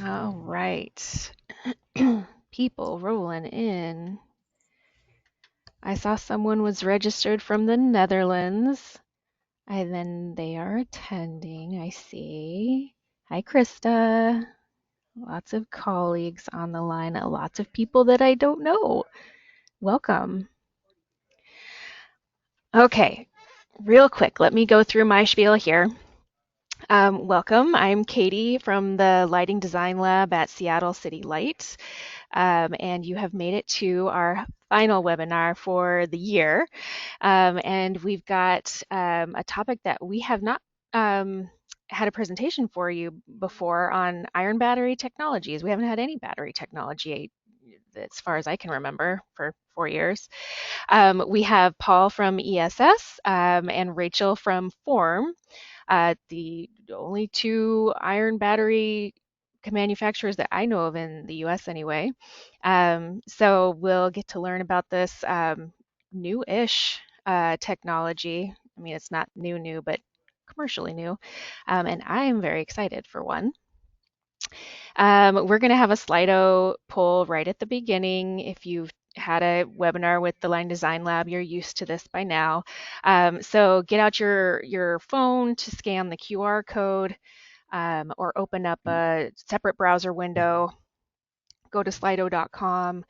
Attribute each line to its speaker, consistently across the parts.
Speaker 1: All right. People rolling in. I saw someone was registered from the Netherlands, and then they are attending. I see. Hi, Krista. Lots of colleagues on the line, lots of people that I don't know. Welcome. Okay, real quick, let me go through my spiel here. Welcome. I'm Katie from the Lighting Design Lab at Seattle City Light. And you have made it to our final webinar for the year. And we've got a topic that we have not had a presentation for you before on iron battery technologies. We haven't had any battery technology as far as I can remember for 4 years. We have Paul from ESS and Rachel from Form, the only two iron battery manufacturers that I know of in the US anyway. So we'll get to learn about this new-ish technology. I mean, it's not new, but commercially new. And I am very excited for one. We're going to have a Slido poll right at the beginning. If you've had a webinar with the Line Design Lab, you're used to this by now. So get out your phone to scan the QR code or open up a separate browser window. Go to slido.com.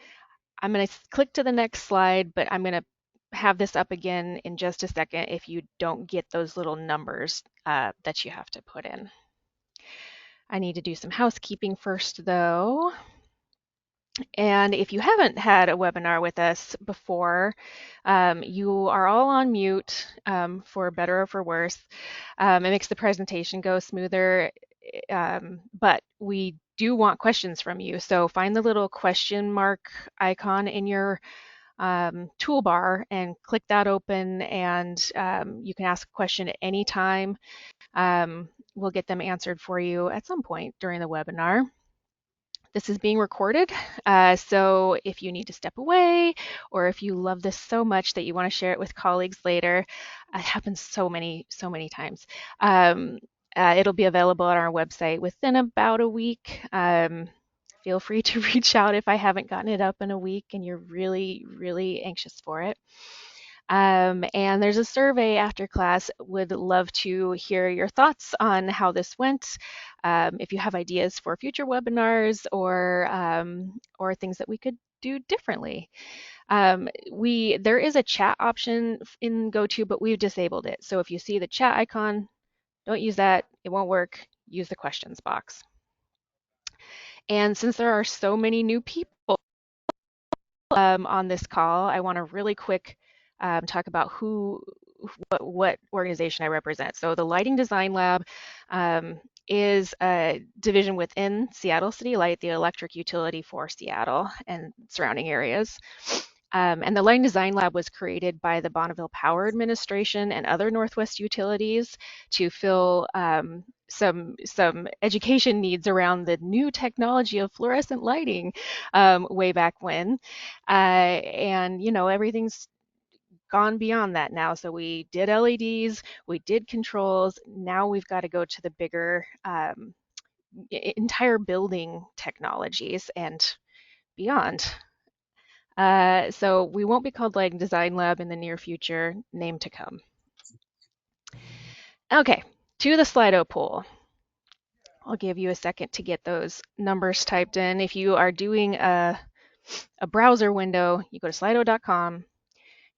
Speaker 1: I'm going to click to the next slide, but I'm going to have this up again in just a second if you don't get those little numbers that you have to put in. I need to do some housekeeping first, though. And if you haven't had a webinar with us before, you are all on mute for better or for worse. It makes the presentation go smoother, but we do want questions from you. So find the little question mark icon in your toolbar and click that open, and you can ask a question at any time. We'll get them answered for you at some point during the webinar. This is being recorded, so if you need to step away or if you love this so much that you want to share it with colleagues later, it happens so many times. It'll be available on our website within about a week. Feel free to reach out if I haven't gotten it up in a week and you're really anxious for it. And there's a survey after class. Would love to hear your thoughts on how this went. If you have ideas for future webinars or things that we could do differently. There is a chat option in GoTo, but we've disabled it. So if you see the chat icon, don't use that. It won't work. Use the questions box. And since there are so many new people on this call, I want to really quick talk about what organization I represent. So the Lighting Design Lab is a division within Seattle City Light, the electric utility for Seattle and surrounding areas. And the Lighting Design Lab was created by the Bonneville Power Administration and other Northwest utilities to fill some education needs around the new technology of fluorescent lighting way back when. And everything's gone beyond that now. So we did LEDs, we did controls. Now we've got to go to the bigger entire building technologies and beyond. So we won't be called Lighting Design Lab in the near future, name to come. Okay, to the Slido poll. I'll give you a second to get those numbers typed in. If you are doing a browser window, you go to slido.com,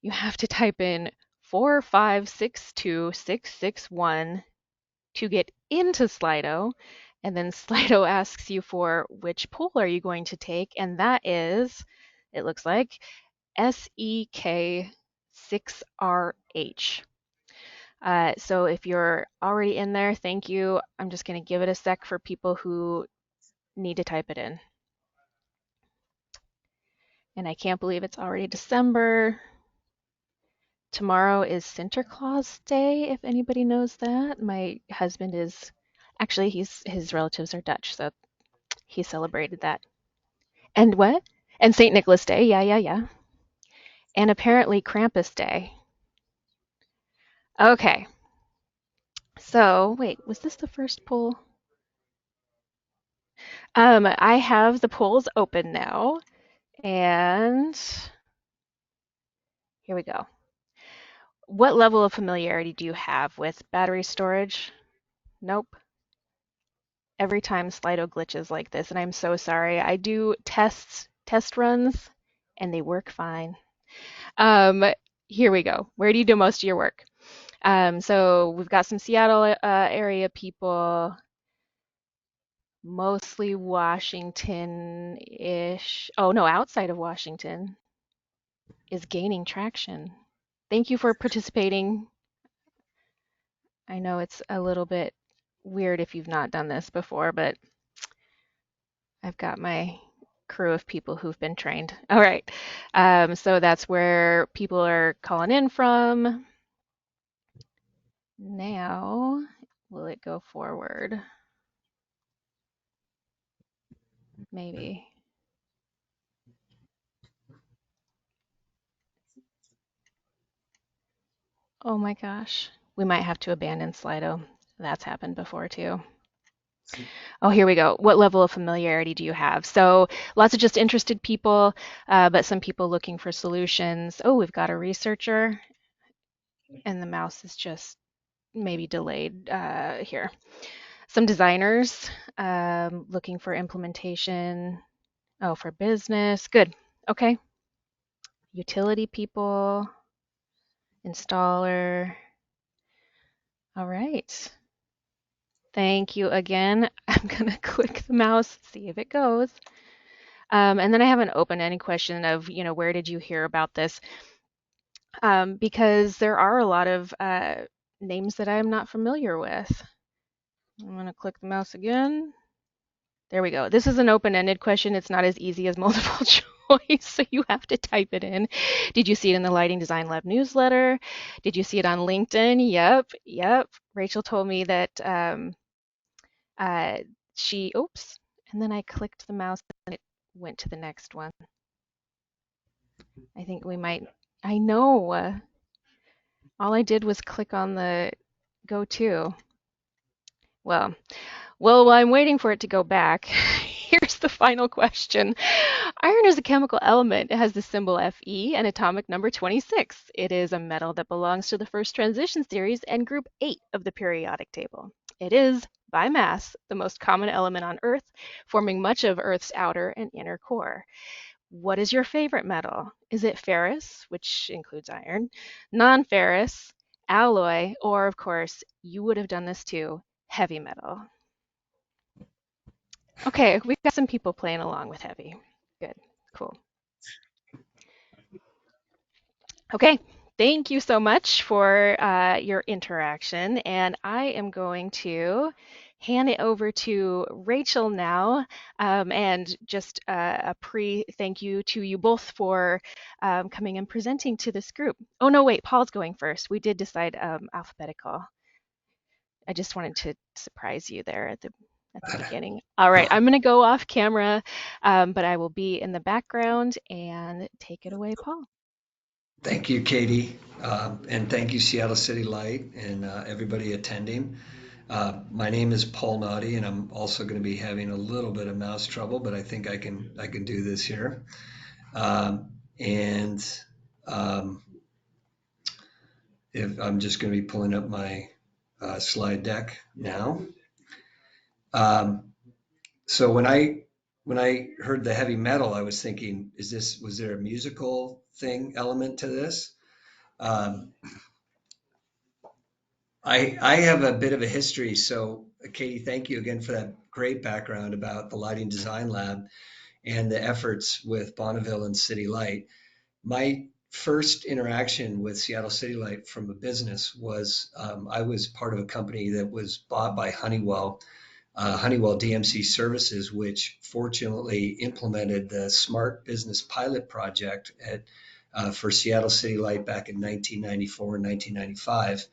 Speaker 1: you have to type in 4562661 to get into Slido, and then Slido asks you for which poll are you going to take, and that is, it looks like, SEK6RH. So if you're already in there, thank you. I'm just going to give it a sec for people who need to type it in. And I can't believe it's already December. Tomorrow is Santa Claus Day, if anybody knows that. My husband is, actually, his relatives are Dutch, so he celebrated that. And what? And St. Nicholas Day, yeah. And apparently Krampus Day. Okay. So, wait, was this the first poll? I have the polls open now, and here we go. What level of familiarity do you have with battery storage? Nope. Every time Slido glitches like this, and I'm so sorry. I do test runs, and they work fine. Um, Here we go. Where do you do most of your work? So we've got some Seattle area people, mostly Washington-ish. Oh no, outside of Washington is gaining traction. Thank you for participating. I know it's a little bit weird if you've not done this before, but I've got my crew of people who've been trained. All right. So that's where people are calling in from. Now, will it go forward? Maybe. Oh my gosh. We might have to abandon Slido. That's happened before too. Oh, here we go. What level of familiarity do you have? So lots of just interested people, but some people looking for solutions. Oh, we've got a researcher, and the mouse is just maybe delayed here. Some designers looking for implementation. Oh, for business. Good. Okay. Utility people, installer. All right. Thank you again. I'm going to click the mouse, see if it goes. And then I have an open-ended question of, where did you hear about this? Because there are a lot of names that I'm not familiar with. I'm going to click the mouse again. There we go. This is an open-ended question. It's not as easy as multiple choice, so you have to type it in. Did you see it in the Lighting Design Lab newsletter? Did you see it on LinkedIn? Yep. Rachel told me that uh, oops, and then I clicked the mouse and it went to the next one. I think we might, I know. All I did was click on the go to. Well, while I'm waiting for it to go back, here's the final question. Iron is a chemical element. It has the symbol Fe and atomic number 26. It is a metal that belongs to the first transition series and group 8 of the periodic table. It is, by mass, the most common element on Earth, forming much of Earth's outer and inner core. What is your favorite metal? Is it ferrous, which includes iron, non-ferrous, alloy, or of course, you would have done this too, heavy metal? Okay, we've got some people playing along with heavy. Good, cool. Okay, thank you so much for your interaction, and I am going to hand it over to Rachel now, and just a pre-thank you to you both for coming and presenting to this group. Oh no, wait, Paul's going first. We did decide alphabetical. I just wanted to surprise you there at the beginning. All right, I'm going to go off camera, but I will be in the background and take it away, Paul.
Speaker 2: Thank you, Katie, and thank you, Seattle City Light, and everybody attending. My name is Paul Notti, and I'm also going to be having a little bit of mouse trouble, but I think I can do this here. And if I'm just going to be pulling up my slide deck now. Um, so when I heard the heavy metal, I was thinking, was there a musical thing element to this? Um, I have a bit of a history. So, Katie, thank you again for that great background about the Lighting Design Lab and the efforts with Bonneville and City Light. My first interaction with Seattle City Light from a business was I was part of a company that was bought by Honeywell, Honeywell DMC Services, which fortunately implemented the Smart Business Pilot Project for Seattle City Light back in 1994 and 1995.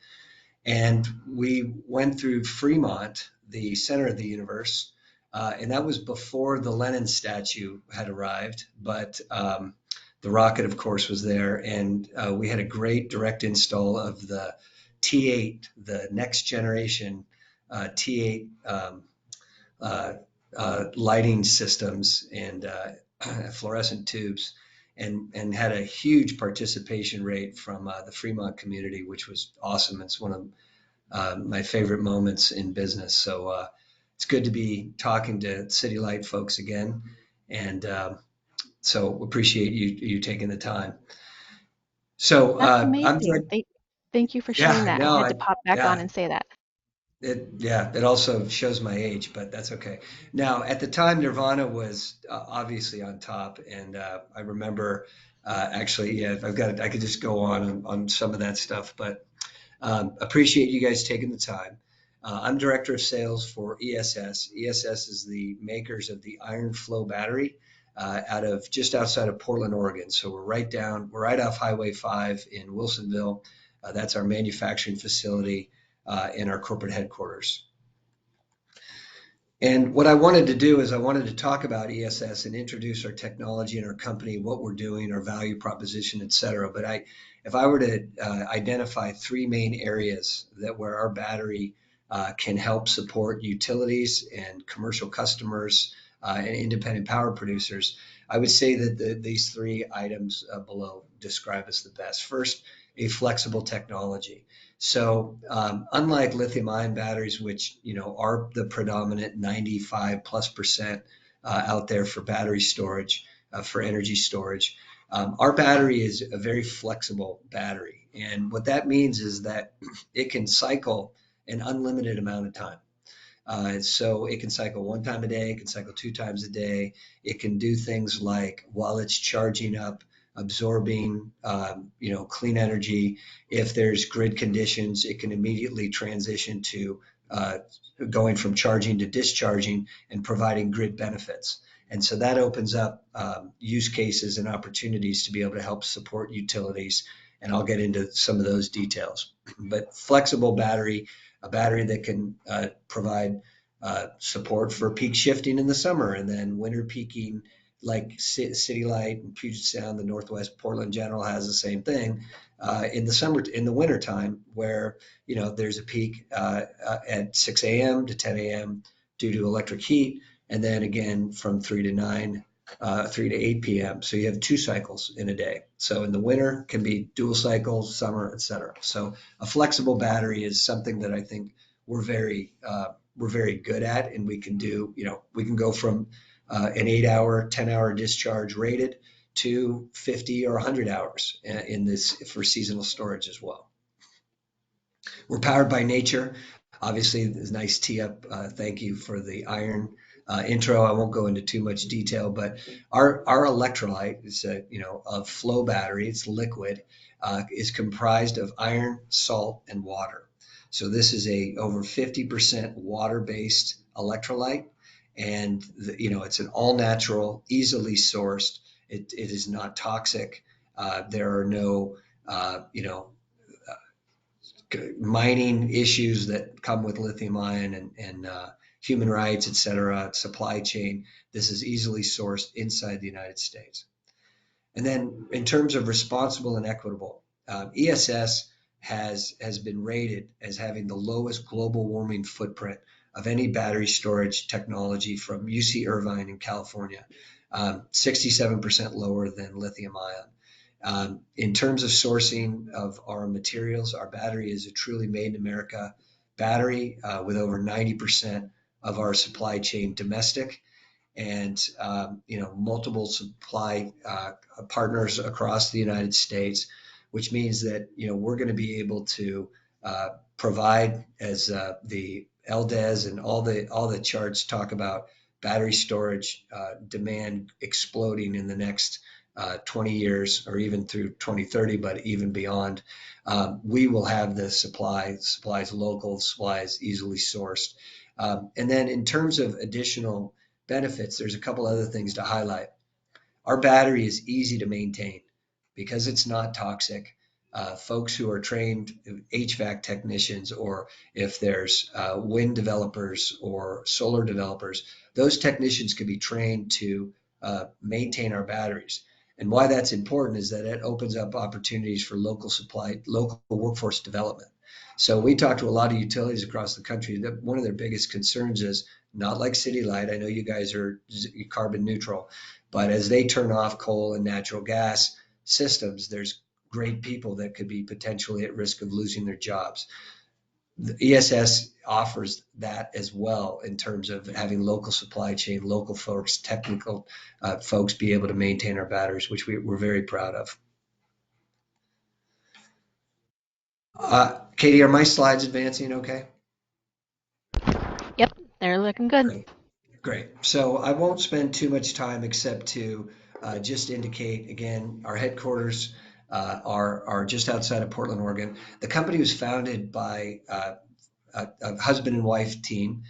Speaker 2: And we went through Fremont, the center of the universe, and that was before the Lenin statue had arrived. But the rocket, of course, was there, and we had a great direct install of the T8, the next generation T8 uh, lighting systems and fluorescent tubes, and had a huge participation rate from the Fremont community, which was awesome. It's one of my favorite moments in business. So it's good to be talking to City Light folks again, and so appreciate you taking the time. So
Speaker 1: That's
Speaker 2: I'm
Speaker 1: amazing.
Speaker 2: direct.
Speaker 1: Thank you for sharing
Speaker 2: Yeah,
Speaker 1: that. I
Speaker 2: no,
Speaker 1: had to pop back on
Speaker 2: yeah,
Speaker 1: and say that.
Speaker 2: it also shows my age, but that's okay. Now, at the time, Nirvana was obviously on top, and I remember actually, yeah, I could just go on some of that stuff, but appreciate you guys taking the time. I'm director of sales for ESS. ESS is the makers of the Iron Flow battery out of just outside of Portland, Oregon. So we're right off Highway 5 in Wilsonville. That's our manufacturing facility in our corporate headquarters. And what I wanted to do is I wanted to talk about ESS and introduce our technology and our company, what we're doing, our value proposition, et cetera. But if I were to identify three main areas that where our battery can help support utilities and commercial customers and independent power producers, I would say that these three items below describe us the best. First, a flexible technology. So unlike lithium ion batteries, which are the predominant 95 plus percent out there for battery storage, for energy storage, our battery is a very flexible battery. And what that means is that it can cycle an unlimited amount of time. So it can cycle one time a day, it can cycle two times a day. It can do things like while it's charging up, absorbing, clean energy. If there's grid conditions, it can immediately transition to uh, going from charging to discharging and providing grid benefits. And so that opens up use cases and opportunities to be able to help support utilities. And I'll get into some of those details. But flexible battery, a battery that can provide support for peak shifting in the summer and then winter peaking, like City Light and Puget Sound, the Northwest Portland General has the same thing in the summer, in the winter time, where there's a peak at 6 a.m. to 10 a.m. due to electric heat, and then again from 3 to 9. 3 to 8 p.m. So you have two cycles in a day. So in the winter can be dual cycles, summer, etc. So a flexible battery is something that I think we're very we're very good at, and we can do. We can go from an 8 hour, 10 hour discharge rated to 50 or 100 hours in this for seasonal storage as well. We're powered by nature. Obviously, it's nice tee up. Thank you for the iron intro. I won't go into too much detail, but our electrolyte is a flow battery. It's liquid. Is comprised of iron, salt, and water. So this is a over 50% water-based electrolyte, and it's an all-natural, easily sourced. It is not toxic. There are no mining issues that come with lithium ion and human rights, et cetera, supply chain. This is easily sourced inside the United States. And then in terms of responsible and equitable, ESS has been rated as having the lowest global warming footprint of any battery storage technology from UC Irvine in California, 67% lower than lithium ion. In terms of sourcing of our materials, our battery is a truly made in America battery with over 90% of our supply chain domestic and multiple supply partners across the United States, which means that we're going to be able to provide as the LDES and all the charts talk about battery storage demand exploding in the next 20 years or even through 2030, but even beyond. We will have the supplies local, supplies easily sourced. And then in terms of additional benefits, there's a couple other things to highlight. Our battery is easy to maintain because it's not toxic. Folks who are trained HVAC technicians, or if there's wind developers or solar developers, those technicians can be trained to maintain our batteries. And why that's important is that it opens up opportunities for local workforce development. So we talk to a lot of utilities across the country that one of their biggest concerns is not like City Light. I know you guys are carbon neutral, but as they turn off coal and natural gas systems, there's great people that could be potentially at risk of losing their jobs. The ESS offers that as well in terms of having local supply chain, local folks, technical folks be able to maintain our batteries, which we're very proud of. Katie, are my slides advancing okay?
Speaker 1: Yep, they're looking good.
Speaker 2: Great. Great. So I won't spend too much time except to just indicate again, our headquarters are just outside of Portland, Oregon. The company was founded by a husband and wife team.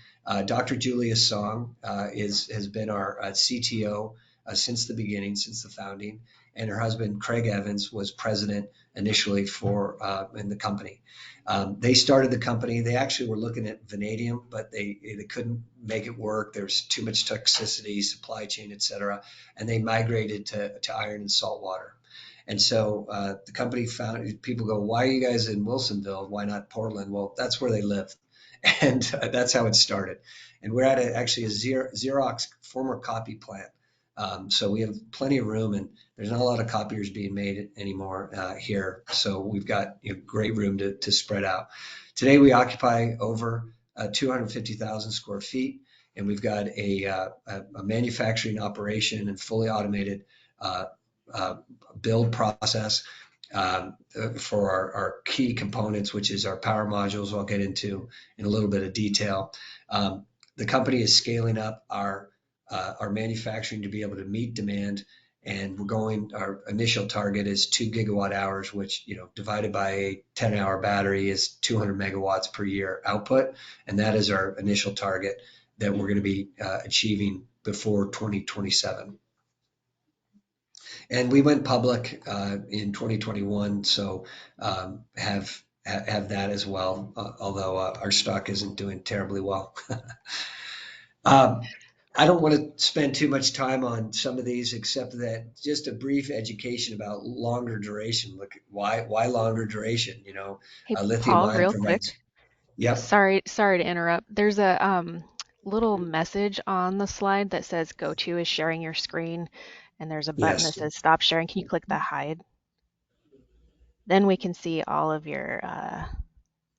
Speaker 2: Dr. Julia Song has been our CTO since the beginning, since the founding, and her husband Craig Evans was president initially for in the company. They started the company. They actually were looking at vanadium, but they couldn't make it work. There's too much toxicity, supply chain, et cetera, and they migrated to iron and salt water. And so the company found people go, why are you guys in Wilsonville? Why not Portland? Well, that's where they live. And that's how it started. And we're at actually a Xerox former copy plant. So we have plenty of room, and there's not a lot of copiers being made anymore here. So we've got great room to spread out. Today we occupy over 250,000 square feet, and we've got a manufacturing operation and fully automated uh, uh, build process for our key components, which is our power modules. I'll get into in a little bit of detail. The company is scaling up our manufacturing to be able to meet demand, and we're going. Our initial target is 2 gigawatt hours, which divided by a 10-hour battery is 200 megawatts per year output, and that is our initial target that we're going to be achieving before 2027. And we went public in 2021, so have that as well. Although our stock isn't doing terribly well. um, I don't want to spend too much time on some of these, except that just a brief education about longer duration. Look, why longer duration?
Speaker 1: Hey,
Speaker 2: Lithium
Speaker 1: Paul,
Speaker 2: ion
Speaker 1: real
Speaker 2: provides.
Speaker 1: quick.
Speaker 2: Yep.
Speaker 1: Sorry to interrupt. There's a little message on the slide that says go to is sharing your screen, and there's a button that
Speaker 2: Yes.
Speaker 1: says stop sharing. Can you click that hide? Then we can see all of your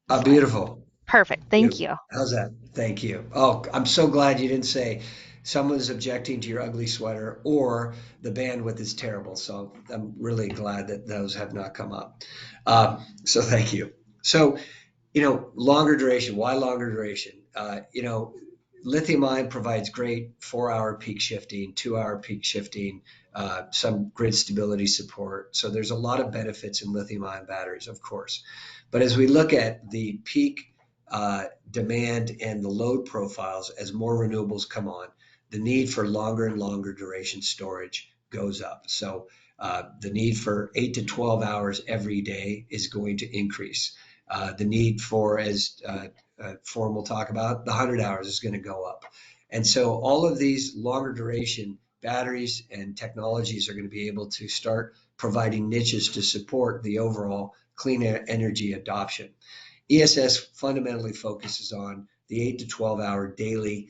Speaker 1: slides.
Speaker 2: Beautiful.
Speaker 1: Perfect. Thank
Speaker 2: Beautiful.
Speaker 1: you.
Speaker 2: How's that? Thank you. Oh, I'm so glad you didn't say someone's objecting to your ugly sweater or the bandwidth is terrible. So I'm really glad that those have not come up. So thank you. So, longer duration. Why longer duration? Lithium ion provides great 4-hour peak shifting, 2-hour peak shifting, some grid stability support. So there's a lot of benefits in lithium ion batteries, of course. But as we look at the peak demand and the load profiles as more renewables come on, the need for longer and longer duration storage goes up. So the need for 8 to 12 hours every day is going to increase. The need for, as Forum will talk about, the 100 hours is going to go up. And so all of these longer duration batteries and technologies are going to be able to start providing niches to support the overall clean energy adoption. ESS fundamentally focuses on the 8 to 12-hour daily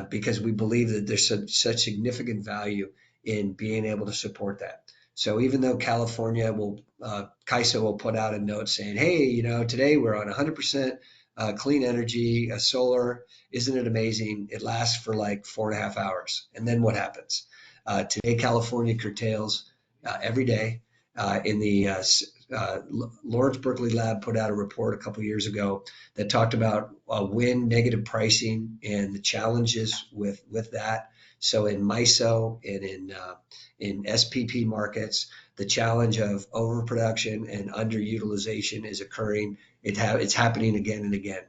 Speaker 2: because we believe that there's such significant value in being able to support that. So even though California CAISO will put out a note saying, hey, today we're on 100% clean energy, solar, isn't it amazing? It lasts for like 4.5 hours. And then what happens? Today, California curtails every day. In the Lawrence Berkeley Lab put out a report a couple of years ago that talked about wind negative pricing and the challenges with that. So in MISO and in SPP markets, the challenge of overproduction and underutilization is occurring. It's happening again and again.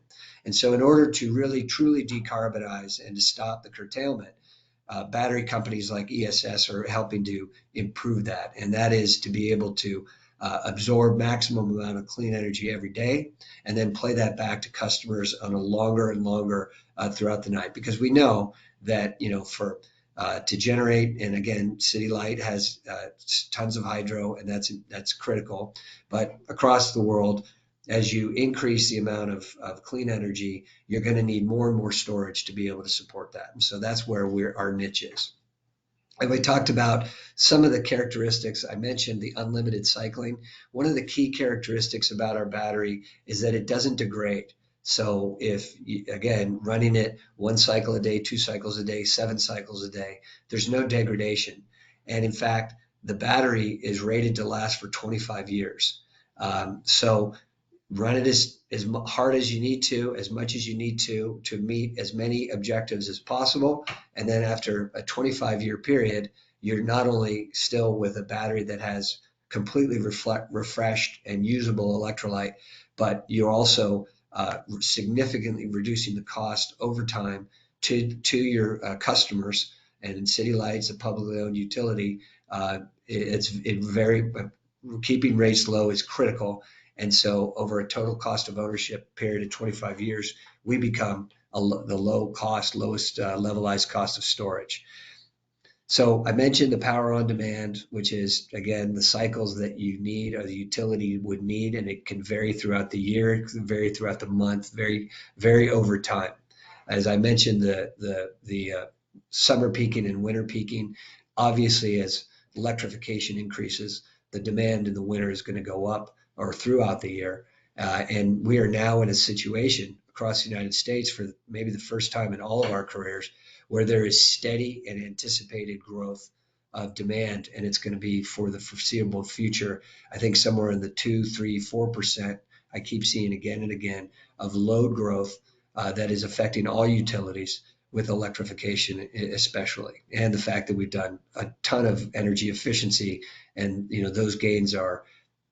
Speaker 2: And so in order to really truly decarbonize and to stop the curtailment, battery companies like ESS are helping to improve that. And that is to be able to absorb maximum amount of clean energy every day and then play that back to customers on a longer and longer throughout the night. Because we know that, for to generate, and again, City Light has tons of hydro, and that's critical. But across the world, as you increase the amount of clean energy, you're going to need more and more storage to be able to support that. And so that's where our niche is. And we talked about some of the characteristics. I mentioned the unlimited cycling. One of the key characteristics about our battery is that it doesn't degrade. So if, again, running it 1 cycle a day, 2 cycles a day, 7 cycles a day, there's no degradation. And in fact, the battery is rated to last for 25 years. So run it as hard as you need to, as much as you need to meet as many objectives as possible. And then after a 25-year period, you're not only still with a battery that has completely refreshed and usable electrolyte, but you're also significantly reducing the cost over time to your customers. And in city lights, a publicly owned utility, keeping rates low is critical. And so over a total cost of ownership period of 25 years, we become the low cost, lowest levelized cost of storage. So I mentioned the power on demand, which is, again, the cycles that you need or the utility would need, and it can vary throughout the year, it can vary throughout the month, vary over time. As I mentioned, the summer peaking and winter peaking, obviously as electrification increases, the demand in the winter is going to go up or throughout the year. And we are now in a situation across the United States for maybe the first time in all of our careers where there is steady and anticipated growth of demand, and it's going to be for the foreseeable future. I think somewhere in the 2, 3, 4%. I keep seeing again and again of load growth that is affecting all utilities with electrification, especially, and the fact that we've done a ton of energy efficiency, and those gains are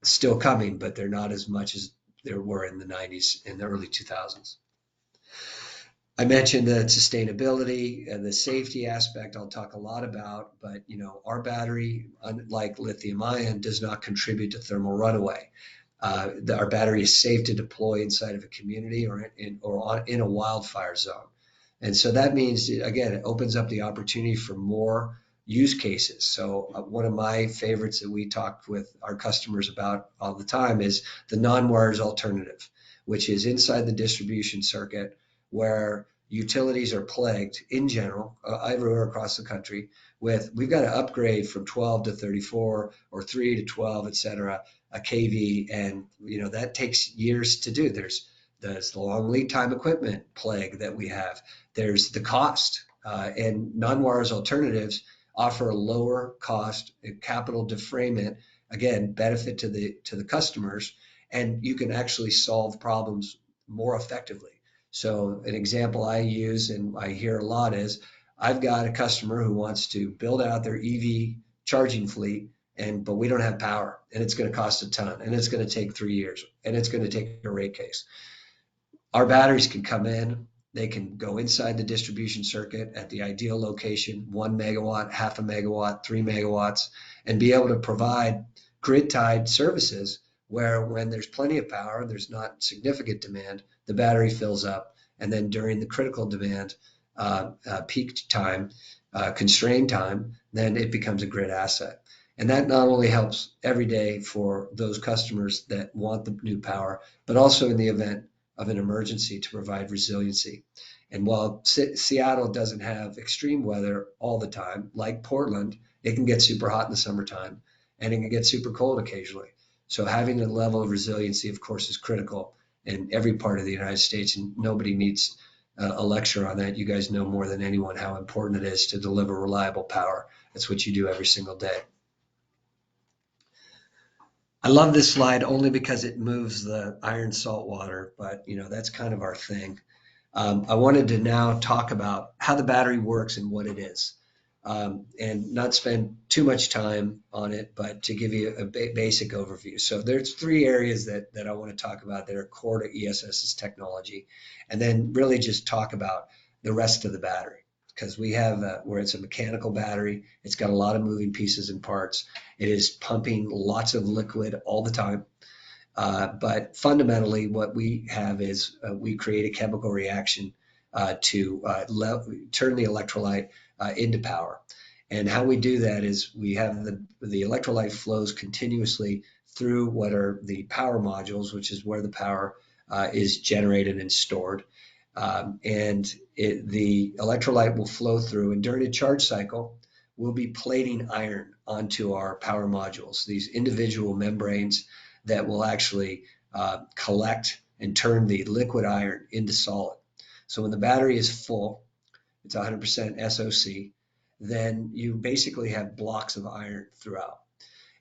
Speaker 2: still coming, but they're not as much as there were in the 90s and the early 2000s. I mentioned the sustainability and the safety aspect I'll talk a lot about, but our battery, unlike lithium ion, does not contribute to thermal runaway. Our battery is safe to deploy inside of a community or in a wildfire zone. And so that means, again, it opens up the opportunity for more use cases. So one of my favorites that we talk with our customers about all the time is the non-wires alternative, which is inside the distribution circuit, where utilities are plagued in general, everywhere across the country, we've got to upgrade from 12 to 34 or 3 to 12, et cetera, a kV. And, that takes years to do. There's the long lead time equipment plague that we have. There's the cost, and non-wires alternatives offer a lower cost capital defrayment, again, benefit to the customers, and you can actually solve problems more effectively. So an example I use and I hear a lot is I've got a customer who wants to build out their EV charging fleet, but we don't have power, and it's going to cost a ton, and it's going to take 3 years, and it's going to take a rate case. Our batteries can come in, they can go inside the distribution circuit at the ideal location, 1 megawatt, half a megawatt, 3 megawatts, and be able to provide grid-tied services where when there's plenty of power, there's not significant demand, the battery fills up. And then during the critical demand, peak time, constrained time, then it becomes a grid asset. And that not only helps every day for those customers that want the new power, but also in the event of an emergency to provide resiliency. And while Seattle doesn't have extreme weather all the time, like Portland, it can get super hot in the summertime and it can get super cold occasionally. So having a level of resiliency, of course, is critical in every part of the United States, and nobody needs a lecture on that. You guys know more than anyone how important it is to deliver reliable power. That's what you do every single day. I love this slide only because it moves the iron salt water, but that's kind of our thing. I wanted to now talk about how the battery works and what it is, and not spend too much time on it, but to give you a basic overview. So there's 3 areas that I want to talk about that are core to ESS's technology, and then really just talk about the rest of the battery. Because we have where it's a mechanical battery, it's got a lot of moving pieces and parts. It is pumping lots of liquid all the time. But fundamentally, what we have is we create a chemical reaction to turn the electrolyte into power. And how we do that is we have the electrolyte flows continuously through what are the power modules, which is where the power is generated and stored. The electrolyte will flow through, and during a charge cycle, we'll be plating iron onto our power modules, these individual membranes that will actually collect and turn the liquid iron into solid. So when the battery is full, it's 100% SOC, then you basically have blocks of iron throughout.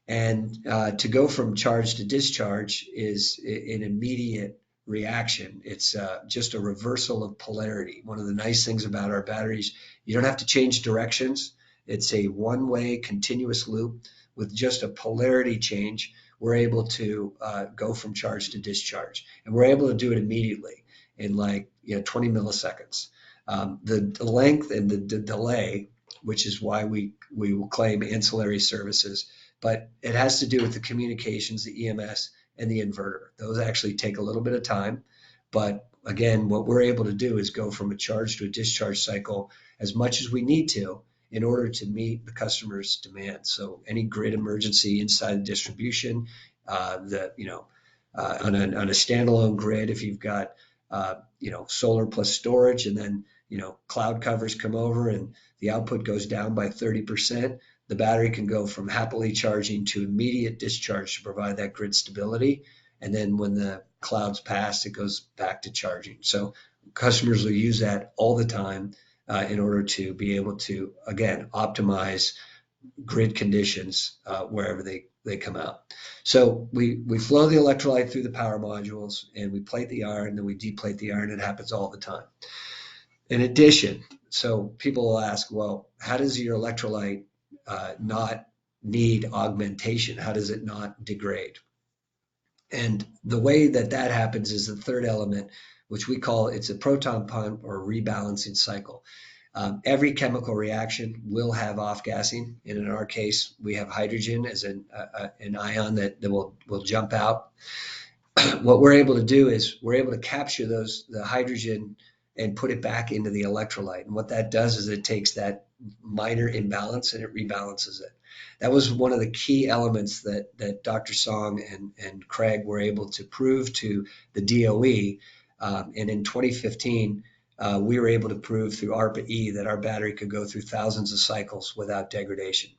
Speaker 2: And to go from charge to discharge is an immediate reaction. It's just a reversal of polarity. One of the nice things about our batteries, you don't have to change directions. It's a one-way continuous loop with just a polarity change. We're able to go from charge to discharge, and we're able to do it immediately in 20 milliseconds. The length and the delay, which is why we will claim ancillary services, but it has to do with the communications, the EMS, and the inverter. Those actually take a little bit of time. But again, what we're able to do is go from a charge to a discharge cycle as much as we need to in order to meet the customer's demand. So any grid emergency inside the distribution, on a standalone grid, if you've got solar plus storage, and then cloud covers come over and the output goes down by 30%, the battery can go from happily charging to immediate discharge to provide that grid stability. And then when the clouds pass, it goes back to charging. So customers will use that all the time in order to be able to, again, optimize grid conditions wherever they come out. So we flow the electrolyte through the power modules, and we plate the iron, then we deplate the iron. It happens all the time. In addition, so people will ask, well, how does your electrolyte not need augmentation? How does it not degrade? And the way that that happens is the third element, which we call it's a proton pump or rebalancing cycle. Every chemical reaction will have off-gassing, and in our case, we have hydrogen as an ion that will jump out. What we're able to do is we're able to capture the hydrogen and put it back into the electrolyte. And what that does is it takes that minor imbalance and it rebalances it. That was one of the key elements that Dr. Song and Craig were able to prove to the DOE. And in 2015, we were able to prove through ARPA-E that our battery could go through thousands of cycles without degradation.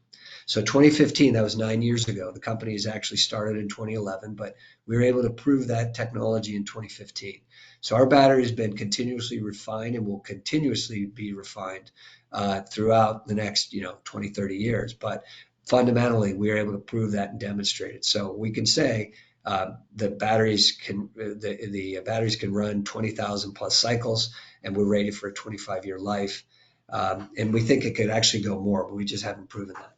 Speaker 2: So 2015, that was 9 years ago. The company has actually started in 2011, but we were able to prove that technology in 2015. So our battery has been continuously refined and will continuously be refined throughout the next 20, 30 years. But fundamentally, we are able to prove that and demonstrate it. So we can say the batteries can run 20,000 plus cycles, and we're rated for a 25-year life. And we think it could actually go more, but we just haven't proven that.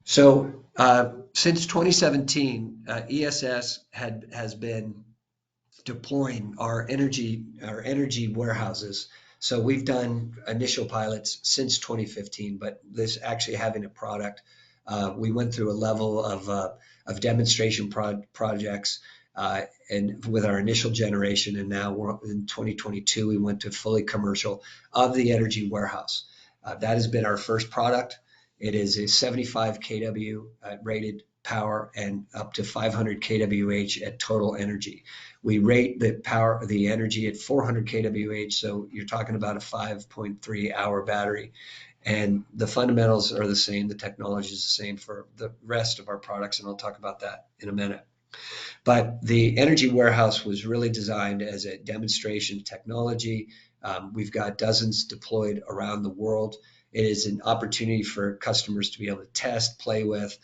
Speaker 2: So since 2017, ESS has been deploying our energy warehouses. So we've done initial pilots since 2015, but this actually having a product, we went through a level of demonstration projects and with our initial generation, and now we're in 2022, we went to fully commercial of the energy warehouse. That has been our first product. It is a 75 kW rated power and up to 500 kWh at total energy. We rate the energy at 400 kWh, so you're talking about a 5.3 hour battery. And the fundamentals are the same. The technology is the same for the rest of our products, and I'll talk about that in a minute. But the energy warehouse was really designed as a demonstration technology. We've got dozens deployed around the world. It is an opportunity for customers to be able to test, play with,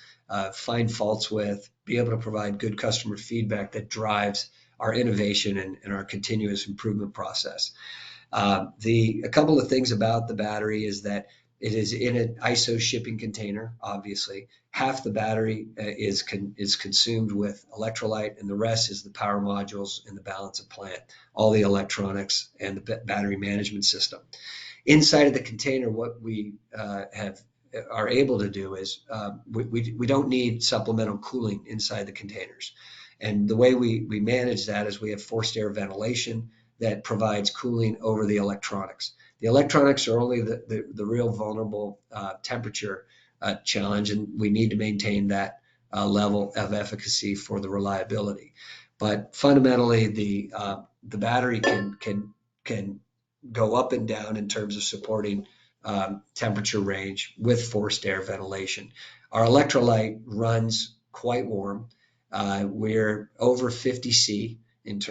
Speaker 2: find faults with, be able to provide good customer feedback that drives our innovation and our continuous improvement process. A couple of things about the battery is that it is in an ISO shipping container, obviously. Half the battery is consumed with electrolyte, and the rest is the power modules and the balance of plant, all the electronics and the battery management system. Inside of the container, what we are able to do is we don't need supplemental cooling inside the containers. And the way we manage that is we have forced air ventilation that provides cooling over the electronics. The electronics are only the real vulnerable temperature challenge, and we need to maintain that level of efficacy for the reliability. But fundamentally, the battery can go up and down in terms of supporting temperature range with forced air ventilation. Our electrolyte runs quite warm. We're over 50 C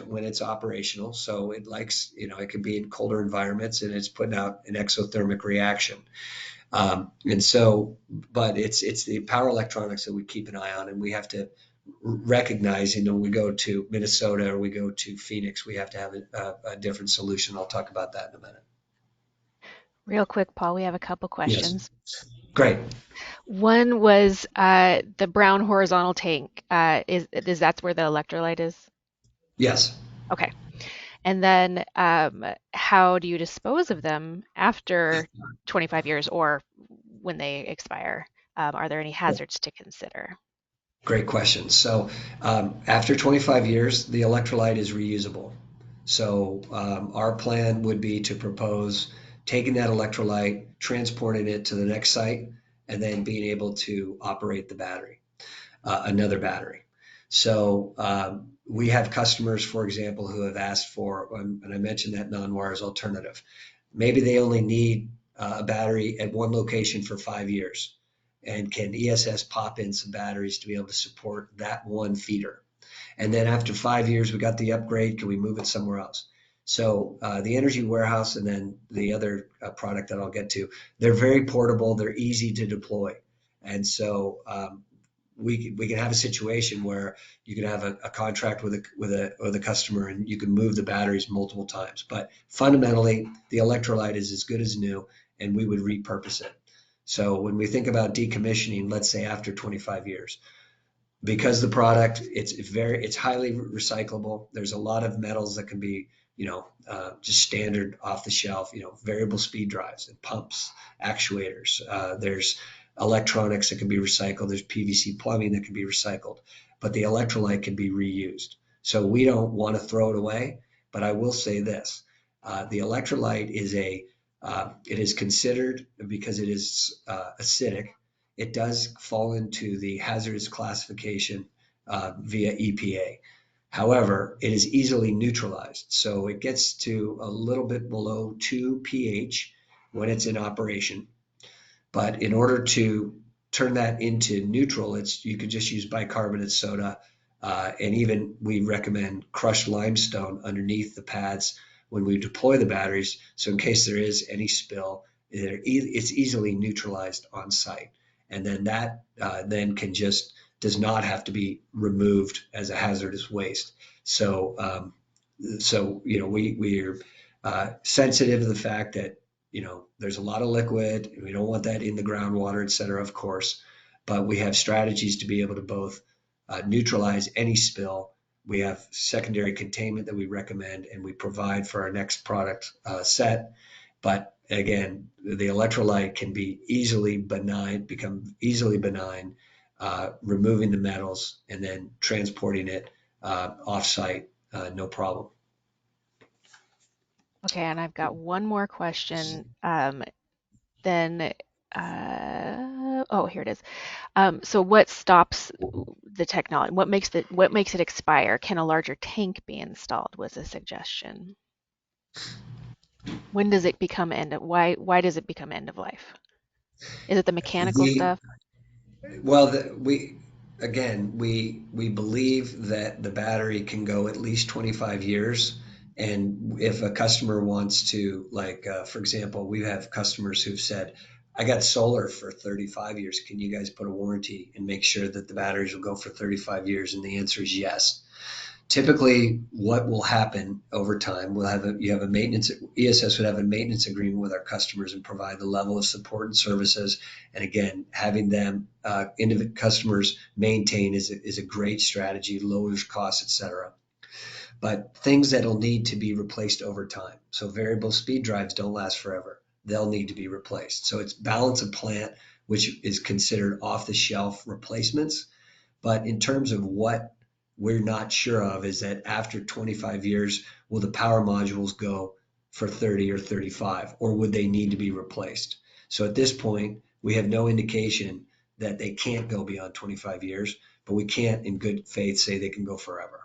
Speaker 2: when it's operational, so it likes, it can be in colder environments, and it's putting out an exothermic reaction. And so, but it's the power electronics that we keep an eye on, and we have to recognize, we go to Minnesota or we go to Phoenix, we have to have a different solution. I'll talk about that in a minute.
Speaker 1: Real quick, Paul, we have a couple
Speaker 2: Yes,
Speaker 1: questions.
Speaker 2: great.
Speaker 1: One was the brown horizontal tank. Is that's where the electrolyte is?
Speaker 2: Yes.
Speaker 1: Okay. And then how do you dispose of them after 25 years or when they expire? Are there any hazards to consider?
Speaker 2: Great question. So after 25 years, the electrolyte is reusable. So our plan would be to propose taking that electrolyte, transporting it to the next site, and then being able to operate the battery, another battery. So we have customers, for example, who have asked for, and I mentioned that non-wires alternative. Maybe they only need a battery at one location for 5 years. And can ESS pop in some batteries to be able to support that one feeder? And then after 5 years, we got the upgrade. Can we move it somewhere else? So the Energy Warehouse and then the other product that I'll get to, they're very portable. They're easy to deploy. And so we can have a situation where you can have a contract with a customer, and you can move the batteries multiple times. But fundamentally, the electrolyte is as good as new, and we would repurpose it. So when we think about decommissioning, let's say after 25 years, because the product it's highly recyclable. There's a lot of metals that can be just standard off the shelf, variable speed drives and pumps, actuators. There's electronics that can be recycled. There's PVC plumbing that can be recycled, but the electrolyte can be reused. So we don't want to throw it away. But I will say this: the electrolyte it is considered, because it is acidic, it does fall into the hazardous classification via EPA. However, it is easily neutralized. So it gets to a little bit below 2 pH when it's in operation. But in order to turn that into neutral, you could just use bicarbonate soda. And even we recommend crushed limestone underneath the pads when we deploy the batteries. So in case there is any spill, it's easily neutralized on site. And then that then does not have to be removed as a hazardous waste. So we're sensitive to the fact that there's a lot of liquid, and we don't want that in the groundwater, et cetera, of course. But we have strategies to be able to both neutralize any spill. We have secondary containment that we recommend, and we provide for our next product set. But again, the electrolyte can be become easily benign, removing the metals and then transporting it off-site, no problem.
Speaker 1: Okay, and I've got one more question. Then, oh, here it is. So what stops the technology? What makes it expire? Can a larger tank be installed? Was a suggestion. When does it become why does it become end of life? Is it the mechanical
Speaker 2: The
Speaker 1: stuff?
Speaker 2: Well, we believe that the battery can go at least 25 years. And if a customer wants to, like, for example, we have customers who've said, I got solar for 35 years. Can you guys put a warranty and make sure that the batteries will go for 35 years? And the answer is yes. Typically, what will happen over time, you have a maintenance, ESS would have a maintenance agreement with our customers and provide the level of support and services. And again, having them, customers maintain is a great strategy, lowers costs, et cetera. But things that'll need to be replaced over time. So variable speed drives don't last forever. They'll need to be replaced. So it's balance of plant, which is considered off the shelf replacements. But in terms of what we're not sure of is that after 25 years, will the power modules go for 30 or 35, or would they need to be replaced? So at this point, We have no indication that they can't go beyond 25 years, but we can't in good faith say they can go forever.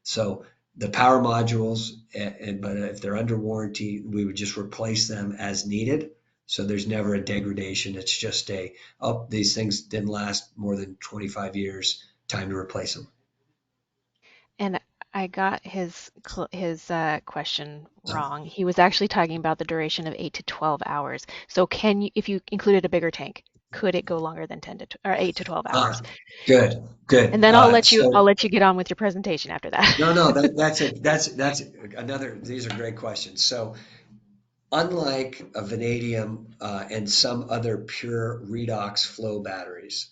Speaker 2: So the power modules, but if they're under warranty, we would just replace them as needed. So there's never a degradation. It's just oh, these things didn't last more than 25 years, time to replace them.
Speaker 1: And I got his question wrong. He was actually talking about the duration of 8 to 12 hours. So can you, if you included a bigger tank, could it go longer than 10 to or 8 to 12 hours?
Speaker 2: Ah, good,
Speaker 1: And
Speaker 2: good.
Speaker 1: then I'll
Speaker 2: So
Speaker 1: let you get on with your presentation after that.
Speaker 2: no, no, that's another. These are great questions. So unlike a vanadium and some other pure redox flow batteries,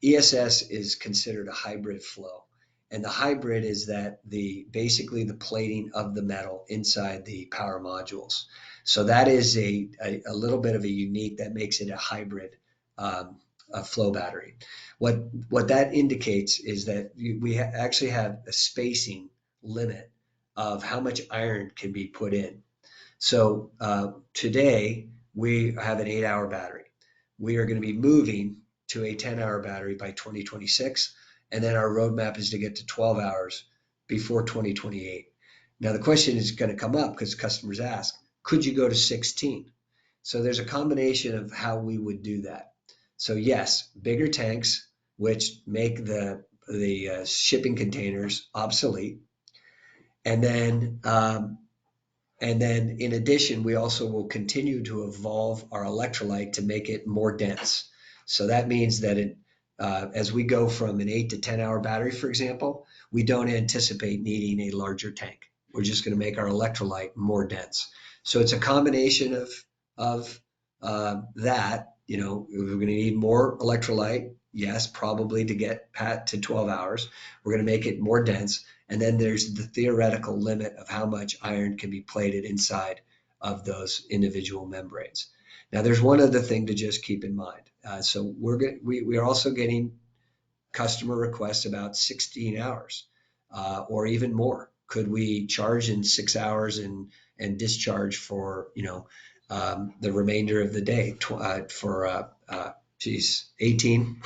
Speaker 2: ESS is considered a hybrid flow. And the hybrid is that basically the plating of the metal inside the power modules. So that is a little bit of a unique that makes it a hybrid um, a flow battery. What that indicates is that we actually have a spacing limit of how much iron can be put in. So today we have an 8-hour battery. We are going to be moving to a 10-hour battery by 2026, and then our roadmap is to get to 12 hours before 2028. Now the question is going to come up because customers ask, could you go to 16? So there's a combination of how we would do that. So yes, bigger tanks, which make the shipping containers obsolete, and then in addition, we also will continue to evolve our electrolyte to make it more dense. So that means that as we go from an 8 to 10-hour battery, for example, we don't anticipate needing a larger tank. We're just going to make our electrolyte more dense. So it's a combination of that. We're going to need more electrolyte. Yes, probably to get Pat to 12 hours. We're going to make it more dense. And then there's the theoretical limit of how much iron can be plated inside of those individual membranes. Now, there's one other thing to just keep in mind. So we are also getting customer requests about 16 hours or even more. Could we charge in 6 hours and discharge for the remainder of the day for 18?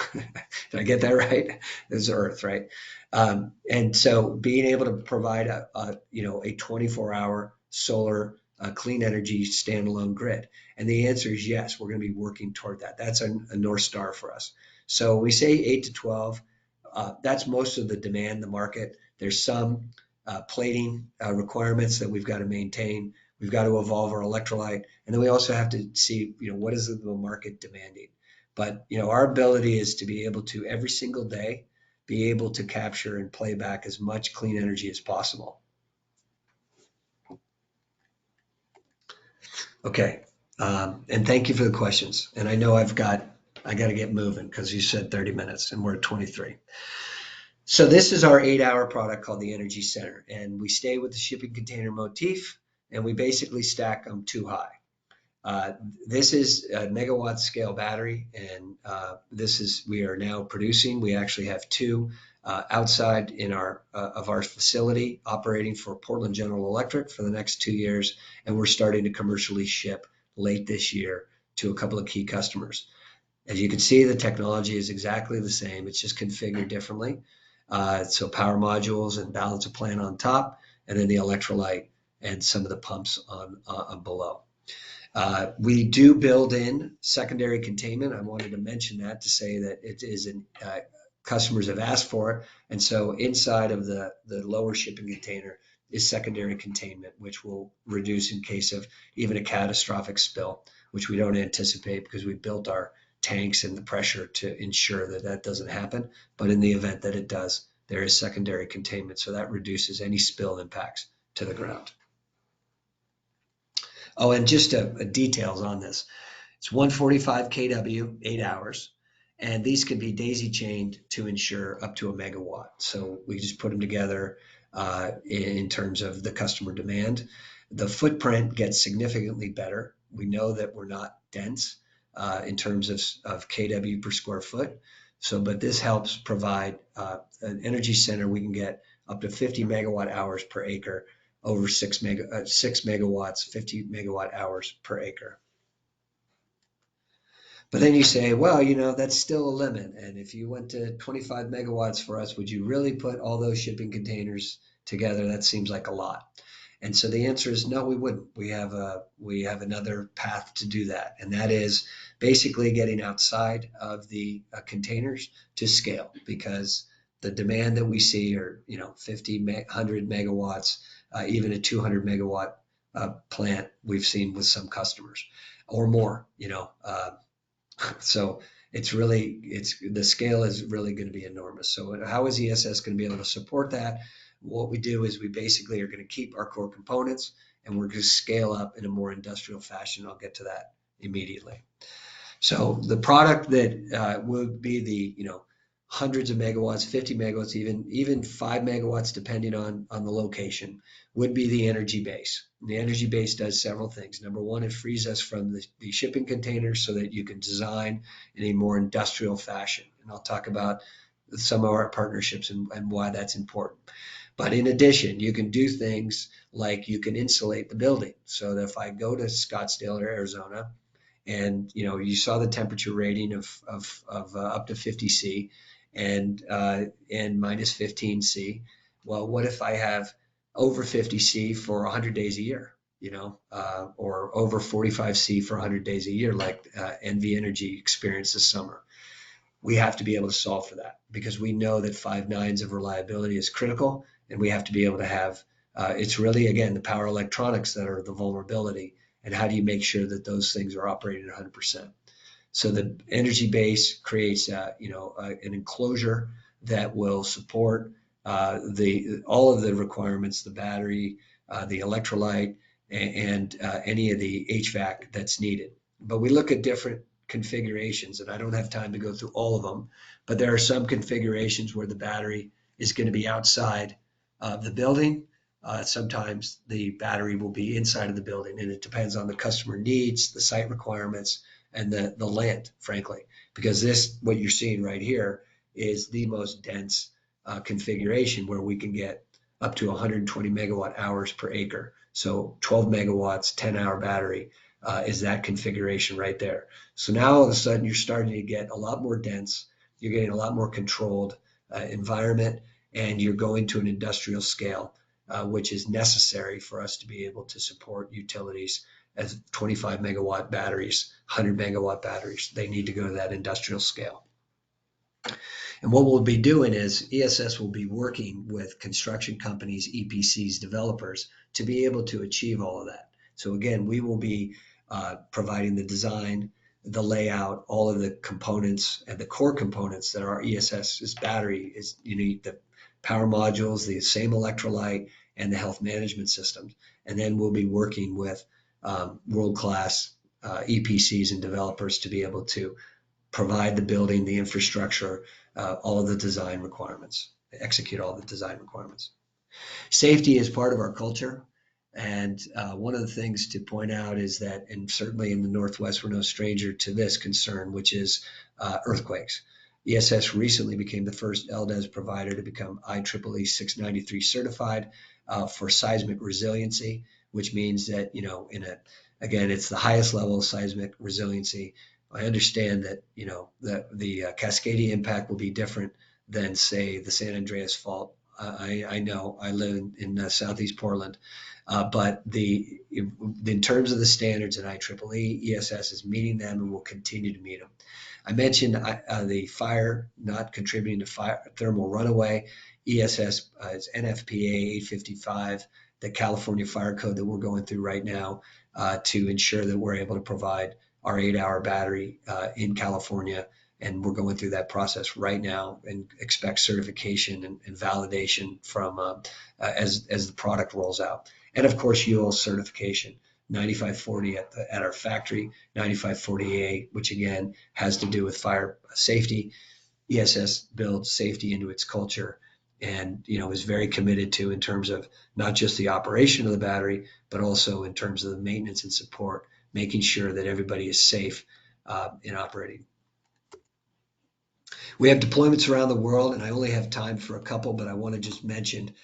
Speaker 2: Did I get that right? This is Earth, right? And so being able to provide a 24-hour solar clean energy standalone grid. And the answer is yes, we're going to be working toward that. That's a North Star for us. So we say 8 to 12. That's most of the demand, the market. There's some plating requirements that we've got to maintain. We've got to evolve our electrolyte. And then we also have to see, what is the market demanding? But, our ability is to be able to every single day be able to capture and play back as much clean energy as possible. Okay. And thank you for the questions. And I know I got to get moving because you said 30 minutes and we're at 23. So this is our 8-hour product called the Energy Center. And we stay with the shipping container motif and we basically stack them too high. This is a megawatt scale battery, and we are now producing. We actually have two outside of our facility operating for Portland General Electric for the next 2 years, and we're starting to commercially ship late this year to a couple of key customers. As you can see, the technology is exactly the same. It's just configured differently. So power modules and balance of plant on top, and then the electrolyte and some of the pumps on below. We do build in secondary containment. I wanted to mention that to say that it is customers have asked for it. And so inside of the lower shipping container is secondary containment, which will reduce in case of even a catastrophic spill, which we don't anticipate because we built our tanks and the pressure to ensure that that doesn't happen. But in the event that it does, there is secondary containment. So that reduces any spill impacts to the ground. Oh, and just details on this. It's 145 kW, 8 hours, and these can be daisy chained to ensure up to a megawatt. So we just put them together in terms of the customer demand. The footprint gets significantly better. We know that we're not dense in terms of kW per square foot. So, but this helps provide an energy center. We can get up to 50 megawatt hours per acre over 6 megawatts, 50 megawatt hours per acre. But then you say, well, that's still a limit. And if you went to 25 megawatts for us, would you really put all those shipping containers together? That seems like a lot. And so the answer is no, we wouldn't. We have another path to do that, and that is basically getting outside of the containers to scale, because the demand that we see are 50, 100 megawatts, even a 200 megawatt plant we've seen with some customers or more. So it's the scale is really going to be enormous. So how is ESS going to be able to support that? What we do is we basically are going to keep our core components, and we're going to scale up in a more industrial fashion. I'll get to that immediately. So the product that would be the hundreds of megawatts, 50 megawatts, even 5 megawatts, depending on the location, would be the energy base. And the energy base does several things. Number one, it frees us from the shipping containers so that you can design in a more industrial fashion. And I'll talk about some of our partnerships and why that's important. But in addition, you can do things like you can insulate the building. So that if I go to Scottsdale or Arizona, and you saw the temperature rating of up to 50 C and minus 15 C. Well, what if I have over 50 C for 100 days a year, or over 45 C for 100 days a year, like NV Energy experienced this summer? We have to be able to solve for that, because we know that 5 nines of reliability is critical, and we have to be able to have it's really, again, the power electronics that are the vulnerability, and how do you make sure that those things are operating at 100%. So the energy base creates an enclosure that will support the all of the requirements, the battery, the electrolyte, and any of the HVAC that's needed. But we look at different configurations, and I don't have time to go through all of them, but there are some configurations where the battery is going to be outside of the building. Sometimes the battery will be inside of the building, and it depends on the customer needs, the site requirements, and the land, frankly, because what you're seeing right here is the most dense configuration, where we can get up to 120 megawatt hours per acre. So 12 megawatts, 10-hour battery is that configuration right there. So now all of a sudden you're starting to get a lot more dense, you're getting a lot more controlled environment, and you're going to an industrial scale, which is necessary for us to be able to support utilities as 25 megawatt batteries, 100 megawatt batteries. They need to go to that industrial scale. And what we'll be doing is ESS will be working with construction companies, EPCs, developers, to be able to achieve all of that. So again, we will be providing the design, the layout, all of the components, and the core components that our ESS's battery is. You need the power modules, the same electrolyte, and the health management systems. And then we'll be working with world-class EPCs and developers to be able to provide the building, the infrastructure, all of the design requirements, execute all the design requirements. Safety is part of our culture. And one of the things to point out is that, and certainly in the Northwest, we're no stranger to this concern, which is earthquakes. ESS recently became the first LDES provider to become IEEE 693 certified for seismic resiliency, which means that, again, it's the highest level of seismic resiliency. I understand that, the Cascadia impact will be different than, say, the San Andreas fault. I know, I live in Southeast Portland, but in terms of the standards at IEEE, ESS is meeting them and will continue to meet them. I mentioned the fire not contributing to thermal runaway. ESS is NFPA 855, the California Fire Code that we're going through right now to ensure that we're able to provide our 8-hour battery in California. And we're going through that process right now and expect certification and validation from as the product rolls out. And of course, UL certification, 9540 at our factory, 9540A, which again has to do with fire safety. ESS builds safety into its culture, and is very committed to, in terms of not just the operation of the battery, but also in terms of the maintenance and support, making sure that everybody is safe in operating. We have deployments around the world, and I only have time for a couple, but I want to just mention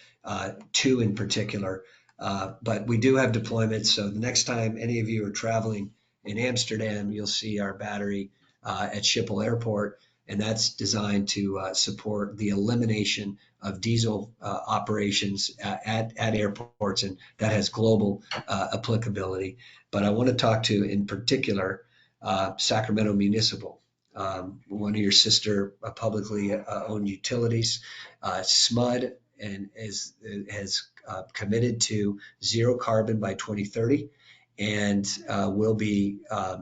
Speaker 2: two in particular. But we do have deployments, so the next time any of you are traveling in Amsterdam, you'll see our battery at Schiphol Airport, and that's designed to support the elimination of diesel operations at airports, and that has global applicability. But I want to talk to, in particular, Sacramento Municipal, one of your sister publicly owned utilities, SMUD, and has committed to zero carbon by 2030, and will be uh,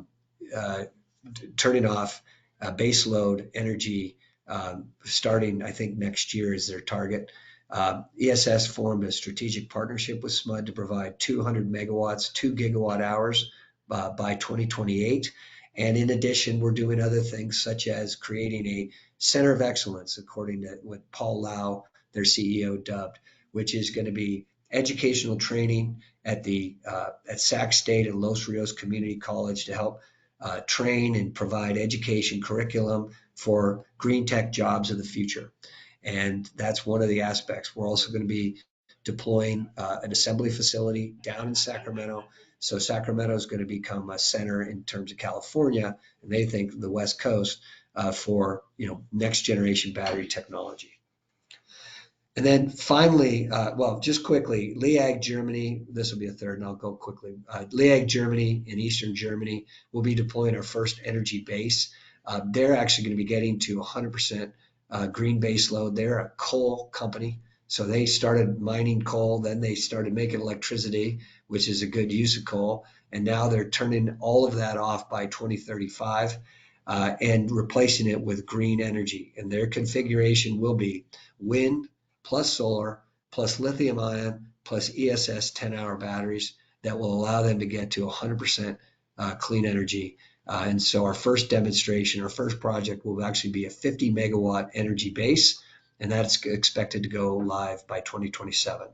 Speaker 2: turning off base load energy starting, I think, next year is their target. ESS formed a strategic partnership with SMUD to provide 200 megawatts, 2 gigawatt hours by 2028. And in addition, we're doing other things such as creating a center of excellence, according to what Paul Lau, their CEO, dubbed, which is going to be educational training at Sac State and Los Rios Community College to help train and provide education curriculum for green tech jobs of the future. And that's one of the aspects. We're also going to be deploying an assembly facility down in Sacramento. So Sacramento is going to become a center in terms of California, and they think the West Coast for next generation battery technology. And then finally, well, just quickly, LEAG Germany, this will be a third, and I'll go quickly. LEAG Germany in Eastern Germany will be deploying our first energy base. They're actually going to be getting to 100% green base load. They're a coal company. So they started mining coal, then they started making electricity, which is a good use of coal. And now they're turning all of that off by 2035 and replacing it with green energy. And their configuration will be wind, plus solar, plus lithium ion, plus ESS 10-hour batteries that will allow them to get to 100% clean energy. And so our first demonstration, our first project will actually be a 50 megawatt energy base, and that's expected to go live by 2027.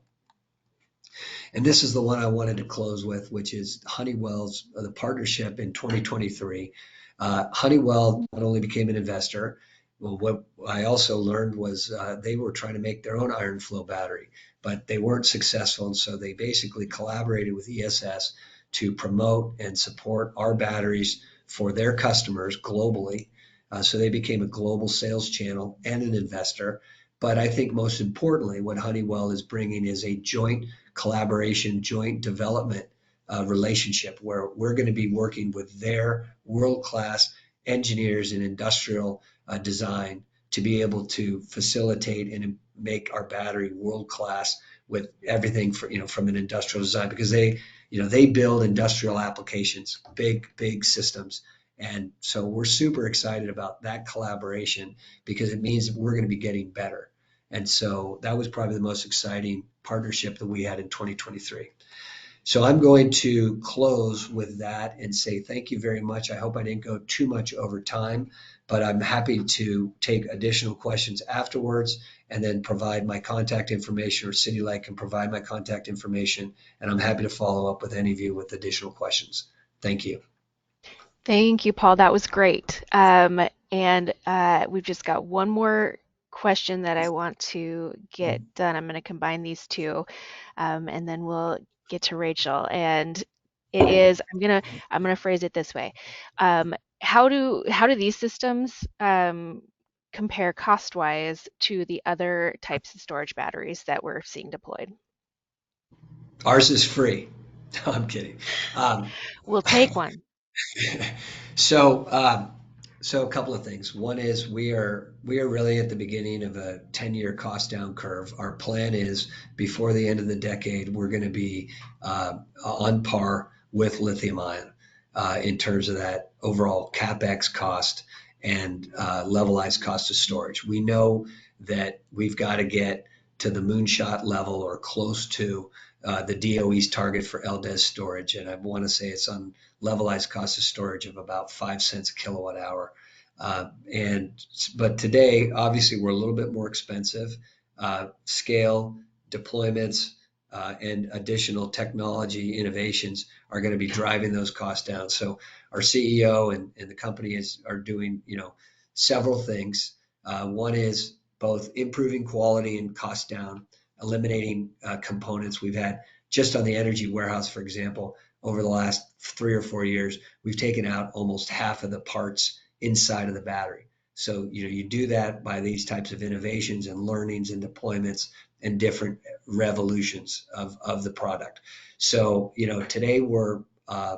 Speaker 2: And this is the one I wanted to close with, which is Honeywell's the partnership in 2023. Honeywell not only became an investor, well, what I also learned was they were trying to make their own iron flow battery, but they weren't successful. And so they basically collaborated with ESS to promote and support our batteries for their customers globally. So they became a global sales channel and an investor. But I think most importantly, what Honeywell is bringing is a joint collaboration, joint development relationship where we're going to be working with their world-class engineers in industrial design to be able to facilitate and make our battery world-class with everything from an industrial design, because they build industrial applications, big systems. And so we're super excited about that collaboration because it means we're going to be getting better. And so that was probably the most exciting partnership that we had in 2023. So I'm going to close with that and say thank you very much. I hope I didn't go too much over time, but I'm happy to take additional questions afterwards and then provide my contact information, or City Light can provide my contact information, and I'm happy to follow up with any of you with additional questions. Thank you.
Speaker 1: Thank you, Paul. That was great. And we've just got one more question that I want to get done. I'm going to combine these two, and then we'll get to Rachel. And it is, I'm gonna phrase it this way. How do these systems compare cost-wise to the other types of storage batteries that we're seeing deployed?
Speaker 2: Ours is free. No, I'm kidding. Um,
Speaker 1: We'll take one.
Speaker 2: So, so a couple of things. One is we are really at the beginning of a 10-year cost down curve. Our plan is before the end of the decade, we're going to be on par with lithium ion in terms of that overall capex cost and levelized cost of storage. We know that we've got to get to the moonshot level or close to the DOE's target for LDES storage, and I want to say it's on levelized cost of storage of about 5 cents a kilowatt hour. But today, obviously, we're a little bit more expensive. Scale, deployments, and additional technology innovations are going to be driving those costs down. So our CEO and the company are doing several things. One is both improving quality and cost down, eliminating components. We've had just on the energy warehouse, for example, over the last 3 or 4 years, we've taken out almost half of the parts inside of the battery. So, you do that by these types of innovations and learnings and deployments and different revolutions of the product. So, today uh,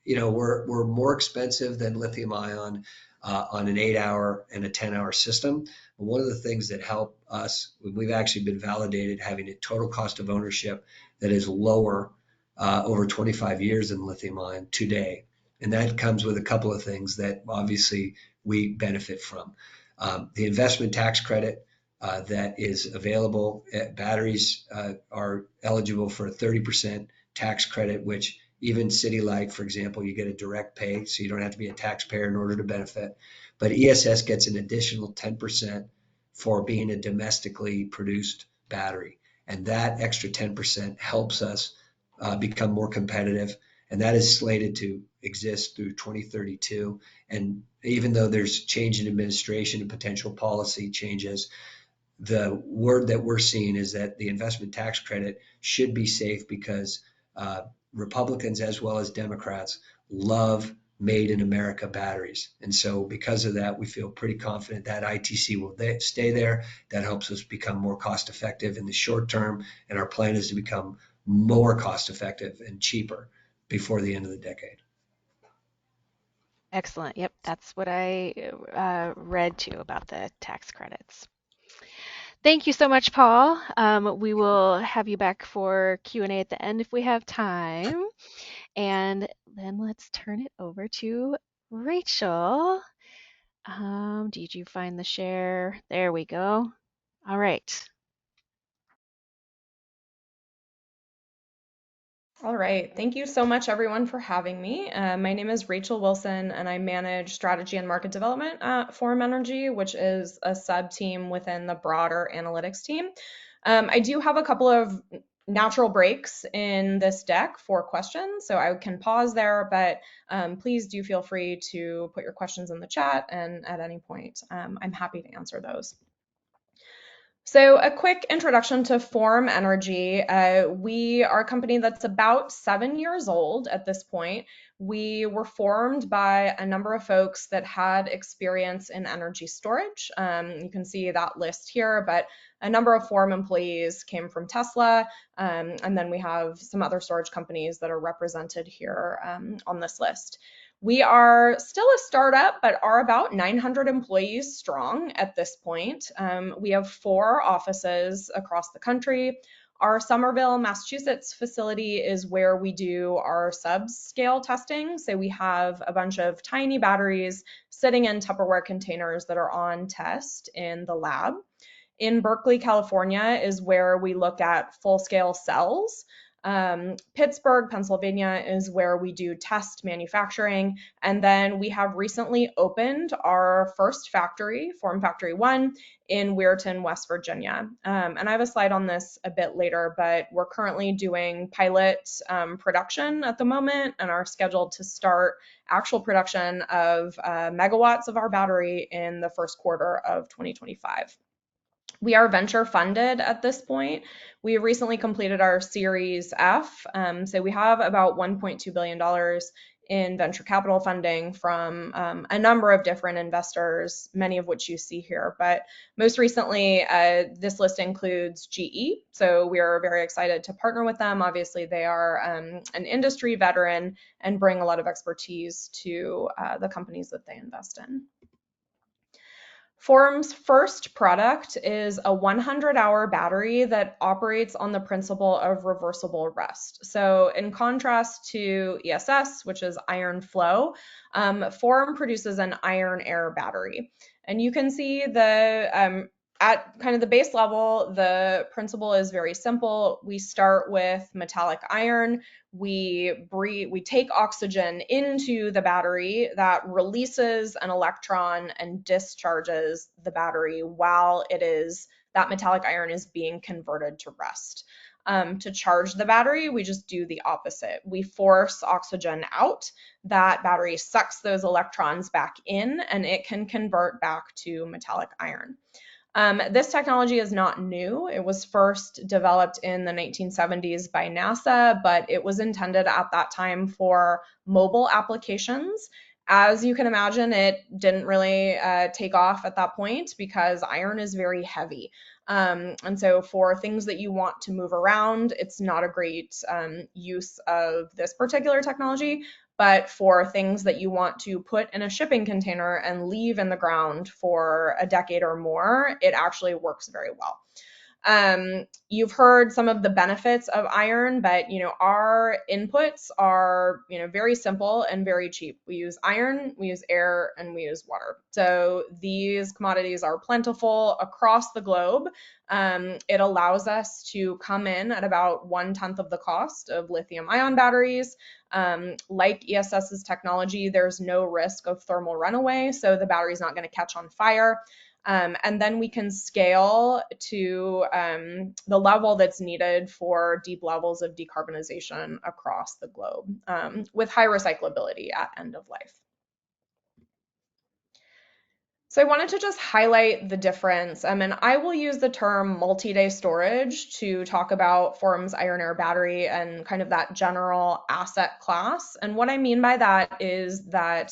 Speaker 2: we're more expensive than lithium ion on an 8 hour and a 10-hour system. But one of the things that help us, we've actually been validated having a total cost of ownership that is lower over 25 years than lithium ion today. And that comes with a couple of things that obviously we benefit from. The investment tax credit that is available. Batteries are eligible for a 30% tax credit, which even City Light, for example, you get a direct pay, so you don't have to be a taxpayer in order to benefit. But ESS gets an additional 10% for being a domestically produced battery. And that extra 10% helps us become more competitive. And that is slated to exist through 2032. And even though there's change in administration and potential policy changes, the word that we're seeing is that the investment tax credit should be safe because Republicans as well as Democrats love made in America batteries. And so because of that, we feel pretty confident that ITC will stay there. That helps us become more cost effective in the short term. And our plan is to become more cost effective and cheaper before the end of the decade.
Speaker 1: Excellent. Yep, that's what I read too about the tax credits. Thank you so much, Paul. We will have you back for Q&A at the end if we have time. And then let's turn it over to Rachel. Did you find the share? There we go. All right.
Speaker 3: All right. Thank you so much, everyone, for having me. My name is Rachel Wilson, and I manage strategy and market development at Forum Energy, which is a sub team within the broader analytics team. I do have a couple of natural breaks in this deck for questions, so I can pause there, but please do feel free to put your questions in the chat, and at any point, I'm happy to answer those. So a quick introduction to Forum Energy. We are a company that's about 7 years old at this point. We were formed by a number of folks that had experience in energy storage. You can see that list here, but a number of Forum employees came from Tesla, and then we have some other storage companies that are represented here on this list. We are still a startup, but are about 900 employees strong at this point. We have 4 offices across the country. Our Somerville, Massachusetts facility is where we do our subscale testing. So we have a bunch of tiny batteries sitting in Tupperware containers that are on test in the lab. In Berkeley, California is where we look at full-scale cells. Pittsburgh, Pennsylvania is where we do test manufacturing. And then we have recently opened our first factory, Form Factory 1, in Weirton, West Virginia. And I have a slide on this a bit later, but we're currently doing pilot production at the moment and are scheduled to start actual production of megawatts of our battery in the first quarter of 2025. We are venture funded at this point. We recently completed our Series F. So we have about $1.2 billion in venture capital funding from a number of different investors, many of which you see here. But most recently, this list includes GE. So we are very excited to partner with them. Obviously, they are an industry veteran and bring a lot of expertise to the companies that they invest in. Forum's first product is a 100-hour battery that operates on the principle of reversible rest. So in contrast to ESS, which is iron flow, Forum produces an iron air battery. And you can see at kind of the base level, the principle is very simple. We start with metallic iron. We take oxygen into the battery that releases an electron and discharges the battery while that metallic iron is being converted to rest. To charge the battery, we just do the opposite. We force oxygen out. That battery sucks those electrons back in, and it can convert back to metallic iron. This technology is not new. It was first developed in the 1970s by NASA, but it was intended at that time for mobile applications. As you can imagine, it didn't really take off at that point because iron is very heavy. And so for things that you want to move around, it's not a great use of this particular technology. But for things that you want to put in a shipping container and leave in the ground for a decade or more, it actually works very well. You've heard some of the benefits of iron, but our inputs are very simple and very cheap. We use iron, we use air, and we use water. So these commodities are plentiful across the globe. It allows us to come in at about 1/10 of the cost of lithium ion batteries. Like ESS's technology, there's no risk of thermal runaway, so the battery's not going to catch on fire. And then we can scale to the level that's needed for deep levels of decarbonization across the globe with high recyclability at end of life. So I wanted to just highlight the difference, and I will use the term multi-day storage to talk about Forum's iron air battery and kind of that general asset class. And what I mean by that is that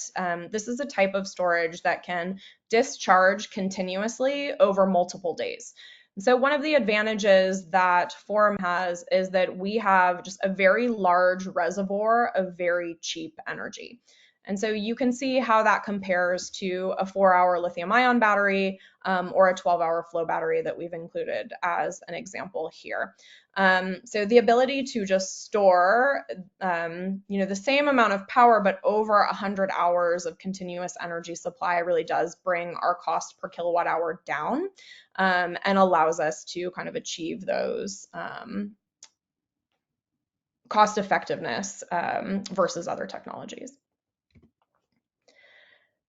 Speaker 3: this is a type of storage that can discharge continuously over multiple days. So one of the advantages that Forum has is that we have just a very large reservoir of very cheap energy. And so you can see how that compares to a 4-hour lithium ion battery or a 12-hour flow battery that we've included as an example here. So the ability to just store, the same amount of power, but over 100 hours of continuous energy supply really does bring our cost per kilowatt hour down and allows us to kind of achieve those cost effectiveness versus other technologies.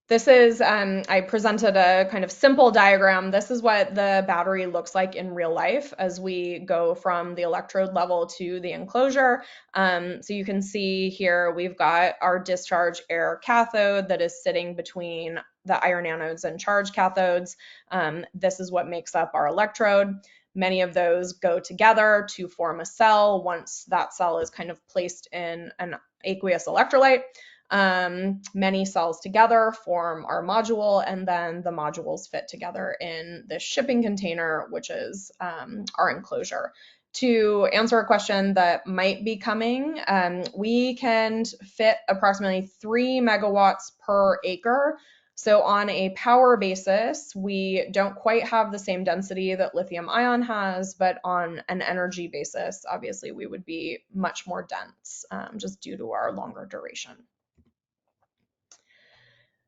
Speaker 3: This is, I presented a kind of simple diagram. This is what the battery looks like in real life as we go from the electrode level to the enclosure. So you can see here we've got our discharge air cathode that is sitting between the iron anodes and charge cathodes. This is what makes up our electrode. Many of those go together to form a cell once that cell is kind of placed in an aqueous electrolyte. Many cells together form our module, and then the modules fit together in this shipping container, which is our enclosure. To answer a question that might be coming, we can fit approximately 3 megawatts per acre. So on a power basis, we don't quite have the same density that lithium ion has, but on an energy basis, obviously we would be much more dense just due to our longer duration.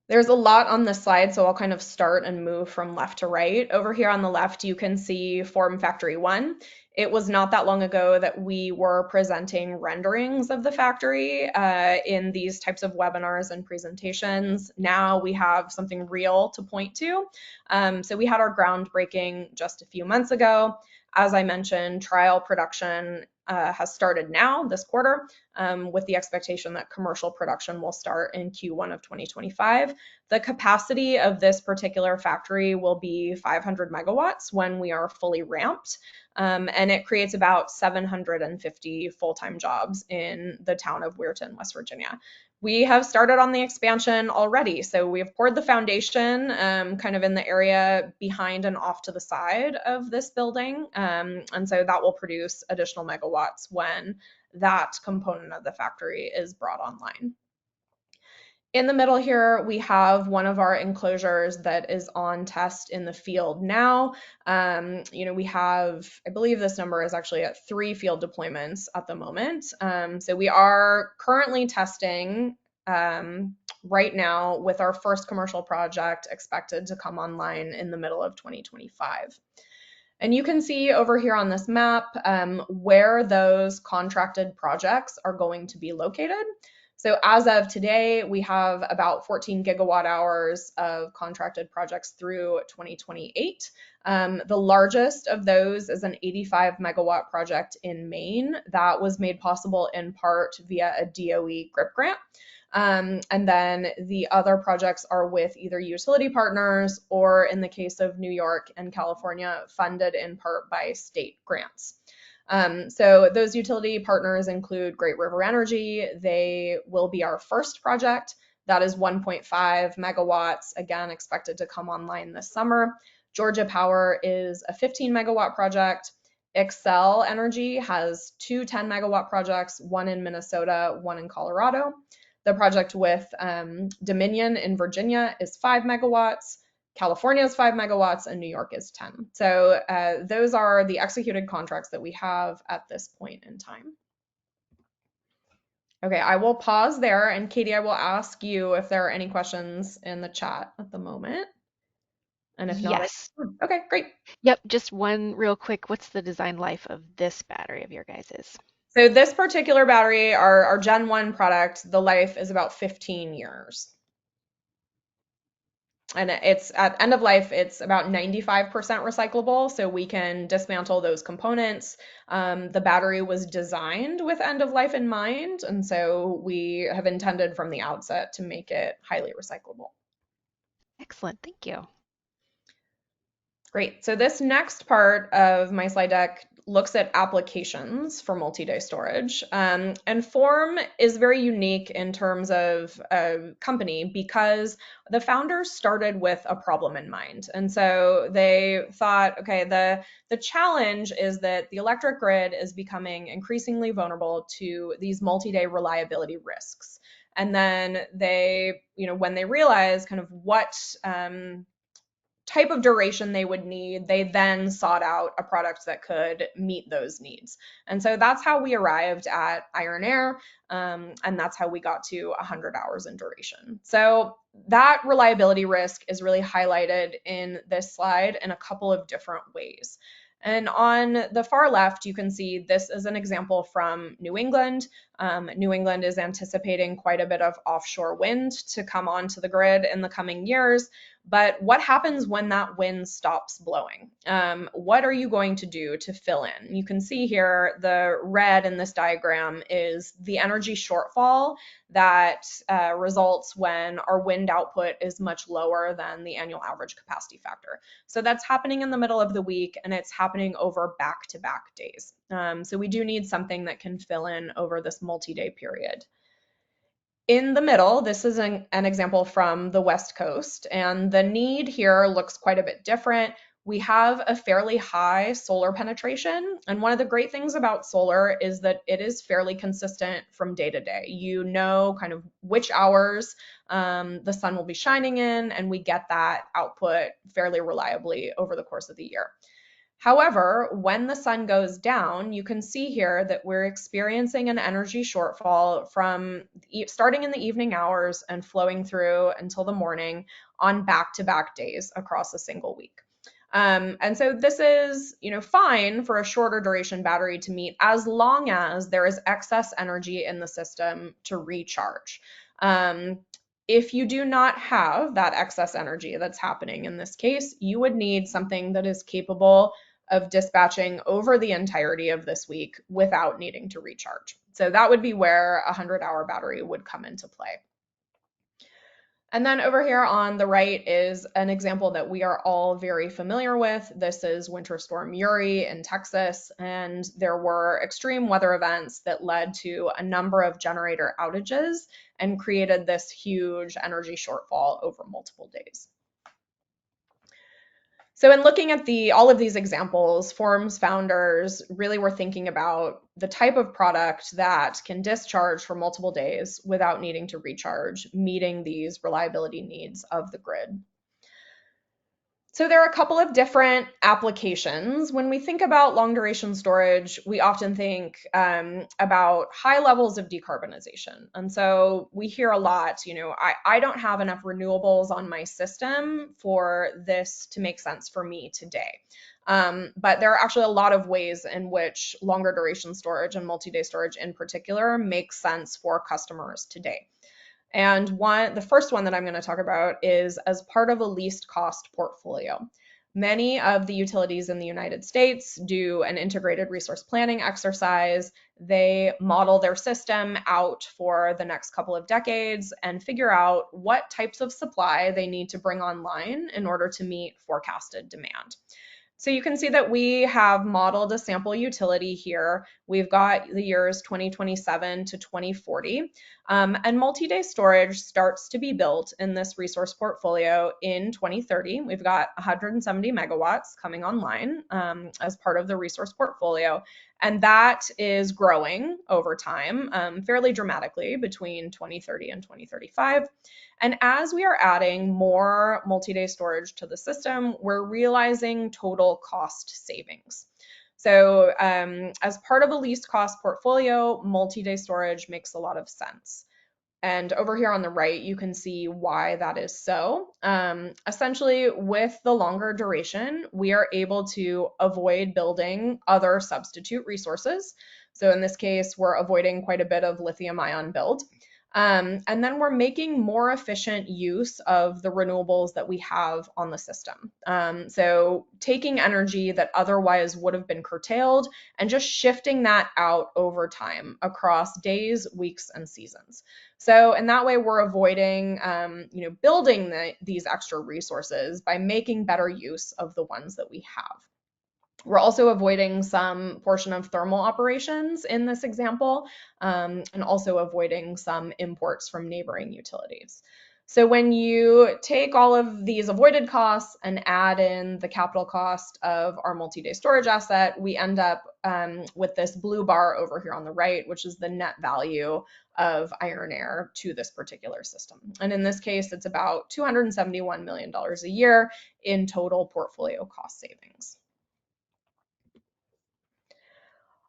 Speaker 3: There's a lot on this slide, so I'll kind of start and move from left to right. Over here on the left, you can see Form Factory 1. It was not that long ago that we were presenting renderings of the factory in these types of webinars and presentations. Now we have something real to point to. So we had our groundbreaking just a few months ago. As I mentioned, trial production has started now this quarter with the expectation that commercial production will start in Q1 of 2025. The capacity of this particular factory will be 500 megawatts when we are fully ramped, and it creates about 750 full-time jobs in the town of Weirton, West Virginia. We have started on the expansion already. So we have poured the foundation kind of in the area behind and off to the side of this building. And so that will produce additional megawatts when that component of the factory is brought online. In the middle here, we have one of our enclosures that is on test in the field now. We have, I believe this number is actually at 3 field deployments at the moment. So we are currently testing right now with our first commercial project expected to come online in the middle of 2025. And you can see over here on this map where those contracted projects are going to be located. So as of today, we have about 14 gigawatt hours of contracted projects through 2028. The largest of those is an 85 megawatt project in Maine that was made possible in part via a DOE GRIP grant. And then the other projects are with either utility partners or, in the case of New York and California, funded in part by state grants. So those utility partners include Great River Energy. They will be our first project. That is 1.5 megawatts, again, expected to come online this summer. Georgia Power is a 15 megawatt project. Excel Energy has two 10 megawatt projects, one in Minnesota, one in Colorado. The project with Dominion in Virginia is 5 megawatts. California is 5 megawatts, and New York is 10. So those are the executed contracts that we have at this point in time. Okay, I will pause there, and Katie, I will ask you if there are any questions in the chat at the moment. And if not,
Speaker 1: Yes.
Speaker 3: okay, great.
Speaker 1: Yep, just one real quick. What's the design life of this battery of your guys's?
Speaker 3: So this particular battery, our Gen 1 product, the life is about 15 years. And it's at end of life, it's about 95% recyclable, so we can dismantle those components. The battery was designed with end of life in mind, and so we have intended from the outset to make it highly recyclable.
Speaker 1: Excellent, thank you.
Speaker 3: Great. So this next part of my slide deck looks at applications for multi-day storage. And Form is very unique in terms of a company because the founders started with a problem in mind. And so they thought, okay, the challenge is that the electric grid is becoming increasingly vulnerable to these multi-day reliability risks. And then they, when they realized kind of what type of duration they would need, they then sought out a product that could meet those needs. And so that's how we arrived at Iron Air, and that's how we got to 100 hours in duration. So that reliability risk is really highlighted in this slide in a couple of different ways. And on the far left, you can see this is an example from New England. New England is anticipating quite a bit of offshore wind to come onto the grid in the coming years. But what happens when that wind stops blowing? What are you going to do to fill in? You can see here the red in this diagram is the energy shortfall that results when our wind output is much lower than the annual average capacity factor. So that's happening in the middle of the week, and it's happening over back-to-back days. So we do need something that can fill in over this multi-day period. In the middle, this is an example from the West Coast, and the need here looks quite a bit different. We have a fairly high solar penetration, and one of the great things about solar is that it is fairly consistent from day to day. You know kind of which hours the sun will be shining in, and we get that output fairly reliably over the course of the year. However, when the sun goes down, you can see here that we're experiencing an energy shortfall from starting in the evening hours and flowing through until the morning on back-to-back days across a single week. And so this is, fine for a shorter duration battery to meet as long as there is excess energy in the system to recharge. If you do not have that excess energy that's happening in this case, you would need something that is capable of dispatching over the entirety of this week without needing to recharge. So that would be where a 100-hour battery would come into play. And then over here on the right is an example that we are all very familiar with. This is Winter Storm Uri in Texas, and there were extreme weather events that led to a number of generator outages and created this huge energy shortfall over multiple days. So in looking at all of these examples, Form's founders really were thinking about the type of product that can discharge for multiple days without needing to recharge, meeting these reliability needs of the grid. So there are a couple of different applications. When we think about long duration storage, we often think about high levels of decarbonization. And so we hear a lot, I don't have enough renewables on my system for this to make sense for me today. But there are actually a lot of ways in which longer duration storage and multi-day storage in particular makes sense for customers today. And the first one that I'm going to talk about is as part of a least cost portfolio. Many of the utilities in the United States do an integrated resource planning exercise. They model their system out for the next couple of decades and figure out what types of supply they need to bring online in order to meet forecasted demand. So you can see that we have modeled a sample utility here. We've got the years 2027 to 2040. And multi-day storage starts to be built in this resource portfolio in 2030. We've got 170 megawatts coming online as part of the resource portfolio. And that is growing over time fairly dramatically between 2030 and 2035. And as we are adding more multi-day storage to the system, we're realizing total cost savings. So as part of a least cost portfolio, multi-day storage makes a lot of sense. And over here on the right, you can see why that is so. Essentially, with the longer duration, we are able to avoid building other substitute resources. So in this case, we're avoiding quite a bit of lithium ion build. And then we're making more efficient use of the renewables that we have on the system. So taking energy that otherwise would have been curtailed and just shifting that out over time across days, weeks, and seasons. So in that way, we're avoiding, building these extra resources by making better use of the ones that we have. We're also avoiding some portion of thermal operations in this example, and also avoiding some imports from neighboring utilities. So when you take all of these avoided costs and add in the capital cost of our multi-day storage asset, we end up with this blue bar over here on the right, which is the net value of Iron Air to this particular system. And in this case, it's about $271 million a year in total portfolio cost savings.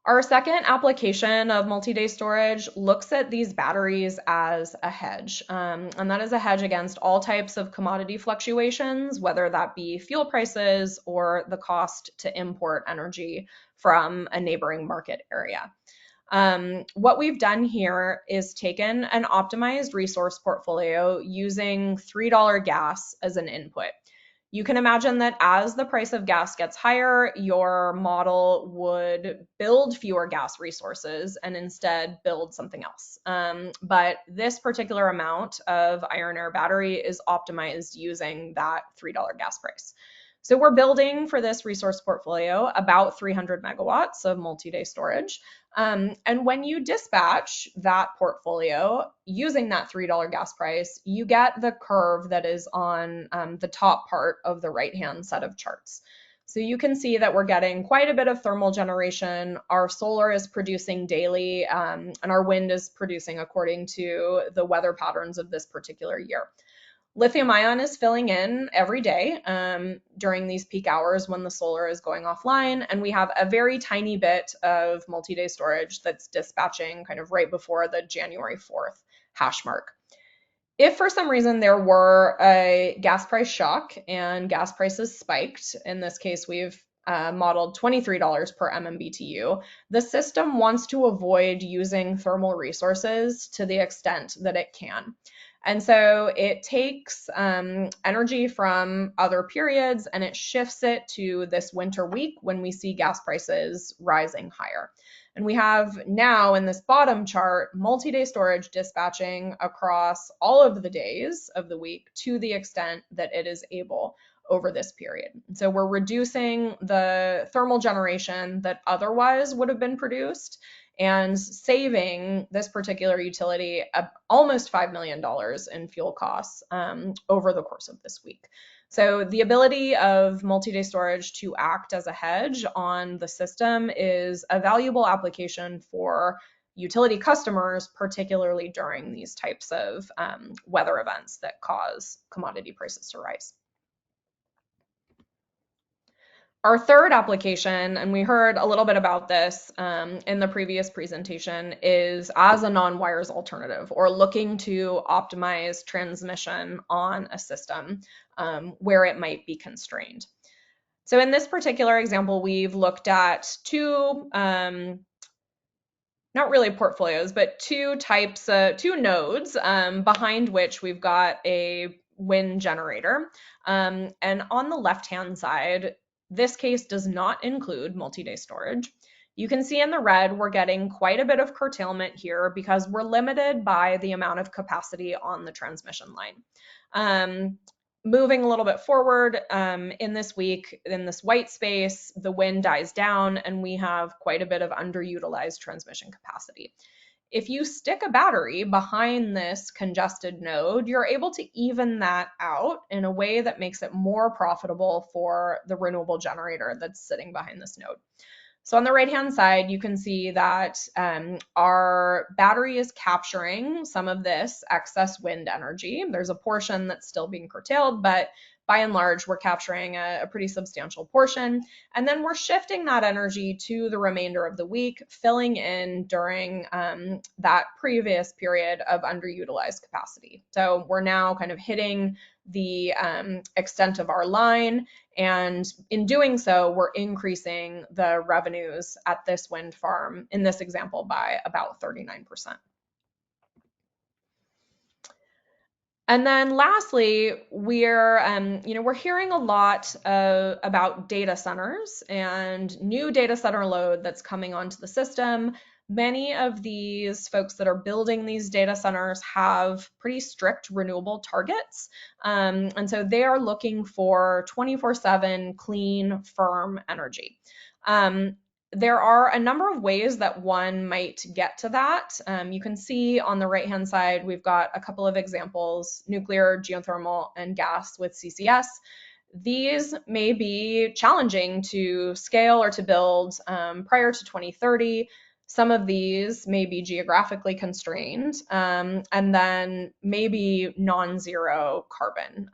Speaker 3: Our second application of multi-day storage looks at these batteries as a hedge, and that is a hedge against all types of commodity fluctuations, whether that be fuel prices or the cost to import energy from a neighboring market area. What we've done here is taken an optimized resource portfolio using $3 gas as an input. You can imagine that as the price of gas gets higher, your model would build fewer gas resources and instead build something else. But this particular amount of Iron Air battery is optimized using that $3 gas price. So we're building for this resource portfolio about 300 megawatts of multi-day storage. And when you dispatch that portfolio using that $3 gas price, you get the curve that is on the top part of the right-hand set of charts. So you can see that we're getting quite a bit of thermal generation. Our solar is producing daily, and our wind is producing according to the weather patterns of this particular year. Lithium ion is filling in every day during these peak hours when the solar is going offline, and we have a very tiny bit of multi-day storage that's dispatching kind of right before the January 4th hash mark. If for some reason there were a gas price shock and gas prices spiked, in this case we've modeled $23 per MMBTU, the system wants to avoid using thermal resources to the extent that it can. And so it takes energy from other periods and it shifts it to this winter week when we see gas prices rising higher. And we have now in this bottom chart, multi-day storage dispatching across all of the days of the week to the extent that it is able over this period. So we're reducing the thermal generation that otherwise would have been produced and saving this particular utility almost $5 million in fuel costs over the course of this week. So the ability of multi-day storage to act as a hedge on the system is a valuable application for utility customers, particularly during these types of weather events that cause commodity prices to rise. Our third application, and we heard a little bit about this in the previous presentation, is as a non-wires alternative or looking to optimize transmission on a system where it might be constrained. So in this particular example, we've looked at two, not really portfolios, but two nodes behind which we've got a wind generator. And on the left-hand side, this case does not include multi-day storage. You can see in the red, we're getting quite a bit of curtailment here because we're limited by the amount of capacity on the transmission line. moving a little bit forward, in this week, in this white space, the wind dies down and we have quite a bit of underutilized transmission capacity. If you stick a battery behind this congested node, you're able to even that out in a way that makes it more profitable for the renewable generator that's sitting behind this node. So on the right-hand side, you can see that our battery is capturing some of this excess wind energy. There's a portion that's still being curtailed, but by and large, we're capturing a pretty substantial portion. And then we're shifting that energy to the remainder of the week, filling in during that previous period of underutilized capacity. So we're now kind of hitting the extent of our line, and in doing so, we're increasing the revenues at this wind farm, in this example, by about 39%. And then lastly, we're hearing a lot about data centers and new data center load that's coming onto the system. Many of these folks that are building these data centers have pretty strict renewable targets. And so they are looking for 24/7 clean, firm energy. There are a number of ways that one might get to that. You can see on the right-hand side, we've got a couple of examples: nuclear, geothermal, and gas with CCS. These may be challenging to scale or to build prior to 2030. Some of these may be geographically constrained, and then maybe non-zero carbon.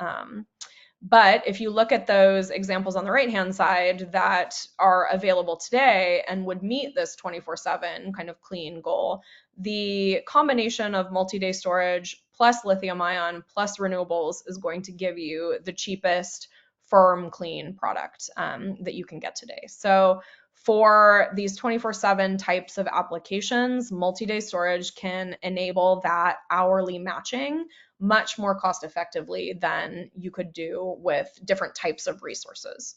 Speaker 3: But if you look at those examples on the right-hand side that are available today and would meet this 24/7 kind of clean goal, the combination of multi-day storage plus lithium ion plus renewables is going to give you the cheapest firm clean product that you can get today. So for these 24/7 types of applications, multi-day storage can enable that hourly matching much more cost effectively than you could do with different types of resources.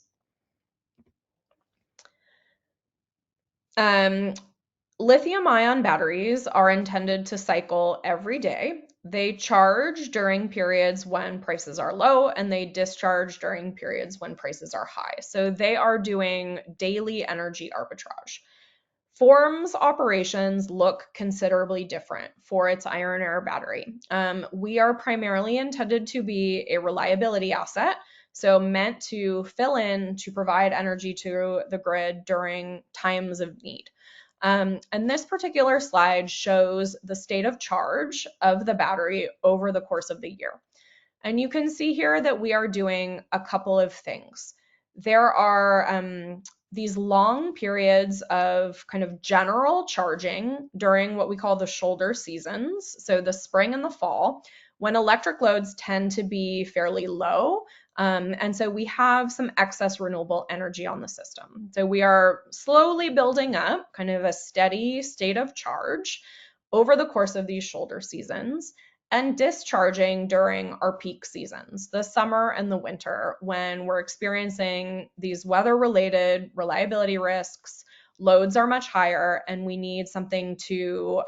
Speaker 3: Um, Lithium ion batteries are intended to cycle every day. They charge during periods when prices are low and they discharge during periods when prices are high. So they are doing daily energy arbitrage. Form's operations look considerably different for its iron ore battery. We are primarily intended to be a reliability asset, so meant to fill in to provide energy to the grid during times of need. And this particular slide shows the state of charge of the battery over the course of the year. And you can see here that we are doing a couple of things. There are these long periods of kind of general charging during what we call the shoulder seasons, so the spring and the fall, when electric loads tend to be fairly low. And so we have some excess renewable energy on the system. So we are slowly building up kind of a steady state of charge over the course of these shoulder seasons, and discharging during our peak seasons, the summer and the winter, when we're experiencing these weather-related reliability risks. Loads are much higher, and we need something to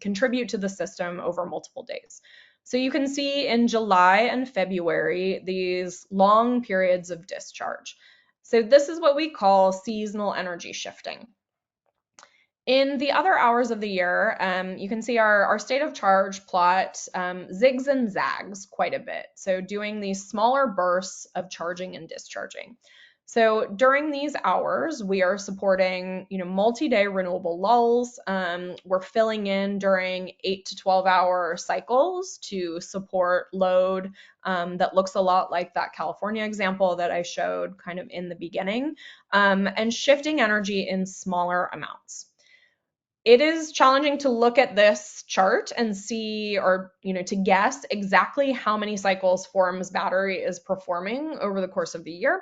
Speaker 3: contribute to the system over multiple days. So you can see in July and February these long periods of discharge. So this is what we call seasonal energy shifting. In the other hours of the year, you can see our state of charge plot zigs and zags quite a bit. So doing these smaller bursts of charging and discharging. So during these hours, we are supporting, multi-day renewable lulls. We're filling in during 8 to 12-hour cycles to support load that looks a lot like that California example that I showed kind of in the beginning, and shifting energy in smaller amounts. It is challenging to look at this chart and see, or to guess exactly how many cycles Form's battery is performing over the course of the year.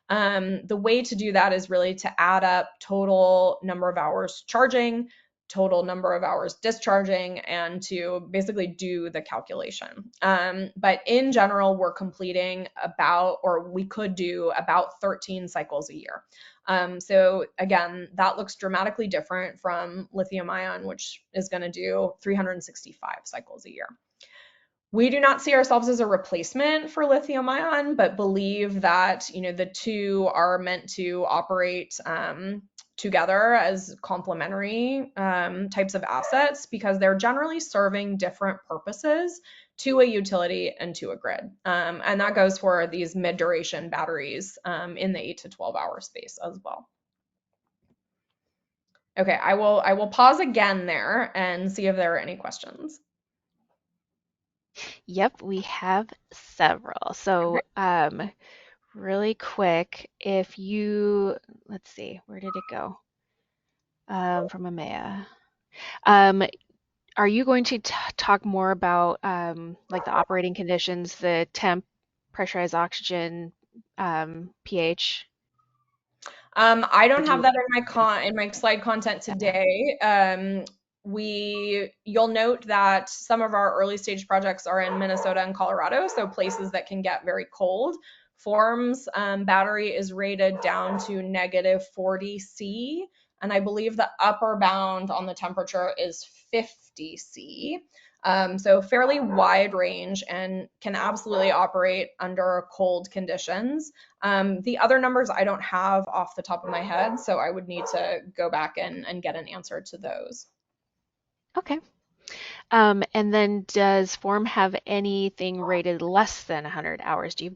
Speaker 3: The way to do that is really to add up total number of hours charging, total number of hours discharging, and to basically do the calculation. But in general, we're completing about, or we could do about 13 cycles a year. So again, that looks dramatically different from lithium ion, which is going to do 365 cycles a year. We do not see ourselves as a replacement for lithium ion, but believe that the two are meant to operate together as complementary types of assets because they're generally serving different purposes to a utility and to a grid. And that goes for these mid-duration batteries in the 8 to 12 hour space as well. Okay, I will pause again there and see if there are any questions.
Speaker 1: Yep, we have several.
Speaker 3: Okay.
Speaker 1: So, really quick, if you, let's see, where did it go? From EMEA. Um, are you going to talk more about like the operating conditions, the temp, pressurized oxygen, pH,
Speaker 3: I
Speaker 1: or
Speaker 3: don't
Speaker 1: do
Speaker 3: have
Speaker 1: you?
Speaker 3: that in my slide content
Speaker 1: Okay.
Speaker 3: today. You'll note that some of our early stage projects are in Minnesota and Colorado, so places that can get very cold. Form's battery is rated down to -40 C, and I believe the upper bound on the temperature is 50 C. So fairly wide range and can absolutely operate under cold conditions. The other numbers I don't have off the top of my head, so I would need to go back and get an answer to those.
Speaker 1: Okay. And then does Form have anything rated less than 100 hours? Do you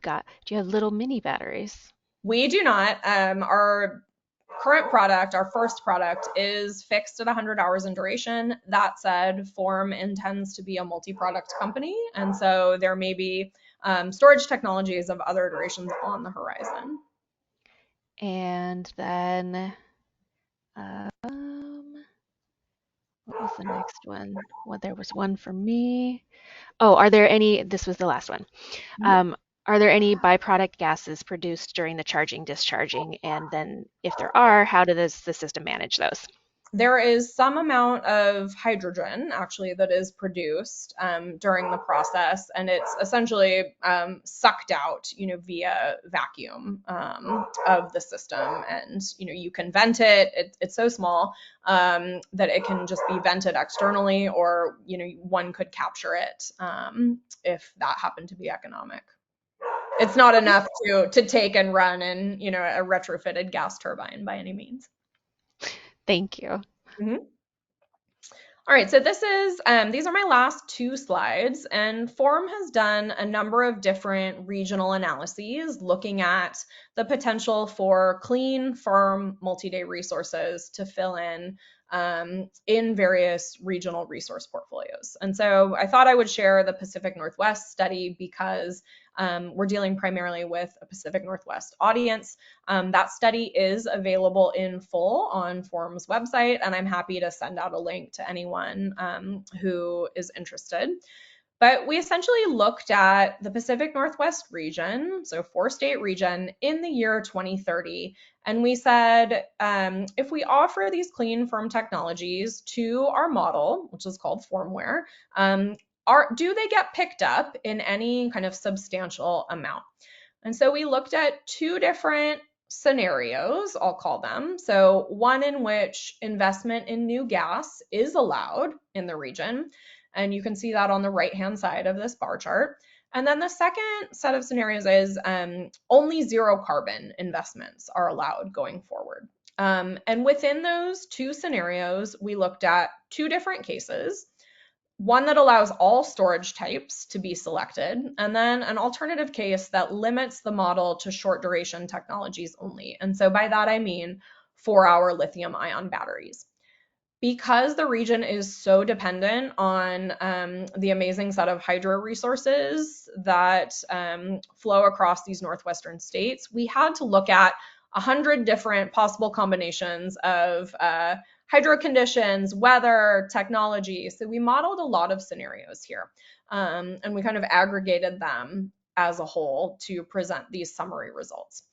Speaker 1: have little mini batteries?
Speaker 3: We do not. Our current product, our first product, is fixed at 100 hours in duration. That said, Form intends to be a multi-product company, and so there may be storage technologies of other durations on the horizon.
Speaker 1: And then, um, what was the next one? Well, there was one for me. Oh, this was the last one. Um, are there any byproduct gases produced during the charging, discharging? And then if there are, how does the system manage those?
Speaker 3: There is some amount of hydrogen actually that is produced during the process, and it's essentially sucked out, via vacuum of the system. And you can vent it. It's so small that it can just be vented externally, or one could capture it if that happened to be economic. It's not
Speaker 1: Okay,
Speaker 3: enough to take and run in a retrofitted gas turbine by any means.
Speaker 1: thank you.
Speaker 3: Mhm. All right, so these are my last two slides, and Forum has done a number of different regional analyses looking at the potential for clean, firm, multi-day resources to fill in various regional resource portfolios. And so I thought I would share the Pacific Northwest study because we're dealing primarily with a Pacific Northwest audience. That study is available in full on Forum's website, and I'm happy to send out a link to anyone who is interested. But we essentially looked at the Pacific Northwest region, so 4-state region, in the year 2030. And we said, if we offer these clean, firm technologies to our model, which is called Formware, do they get picked up in any kind of substantial amount? And so we looked at two different scenarios, I'll call them. So, one in which investment in new gas is allowed in the region, and you can see that on the right-hand side of this bar chart. And then the second set of scenarios is only zero carbon investments are allowed going forward. And within those two scenarios, we looked at two different cases, one that allows all storage types to be selected, and then an alternative case that limits the model to short duration technologies only. And so by that, I mean 4-hour lithium ion batteries. Because the region is so dependent on the amazing set of hydro resources that flow across these northwestern states, we had to look at 100 different possible combinations of hydro conditions, weather, technology. So we modeled a lot of scenarios here, and we kind of aggregated them as a whole to present these summary results.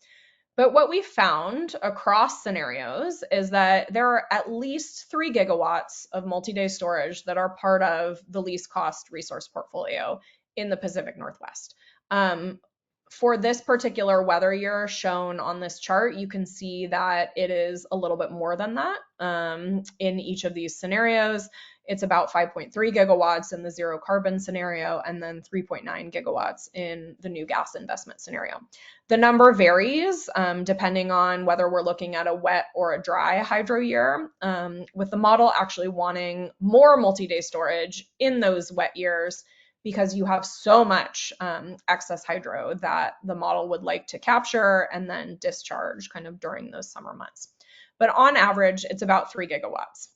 Speaker 3: But what we found across scenarios is that there are at least 3 gigawatts of multi-day storage that are part of the least cost resource portfolio in the Pacific Northwest. For this particular weather year shown on this chart, you can see that it is a little bit more than that in each of these scenarios. It's about 5.3 gigawatts in the zero carbon scenario, and then 3.9 gigawatts in the new gas investment scenario. The number varies depending on whether we're looking at a wet or a dry hydro year, with the model actually wanting more multi-day storage in those wet years because you have so much excess hydro that the model would like to capture and then discharge kind of during those summer months. But on average, it's about 3 gigawatts.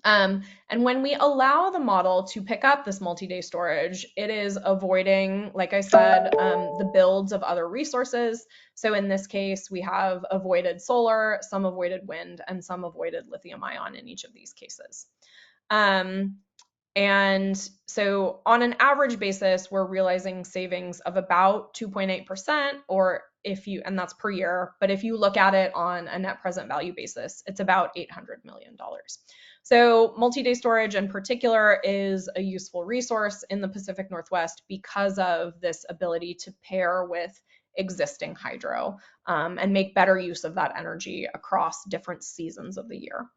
Speaker 3: And when we allow the model to pick up this multi-day storage, it is avoiding, like I said, the builds of other resources. So in this case, we have avoided solar, some avoided wind, and some avoided lithium ion in each of these cases. And so on an average basis, we're realizing savings of about 2.8%, or and that's per year, but if you look at it on a net present value basis, it's about $800 million. So multi-day storage in particular is a useful resource in the Pacific Northwest because of this ability to pair with existing hydro and make better use of that energy across different seasons of the year.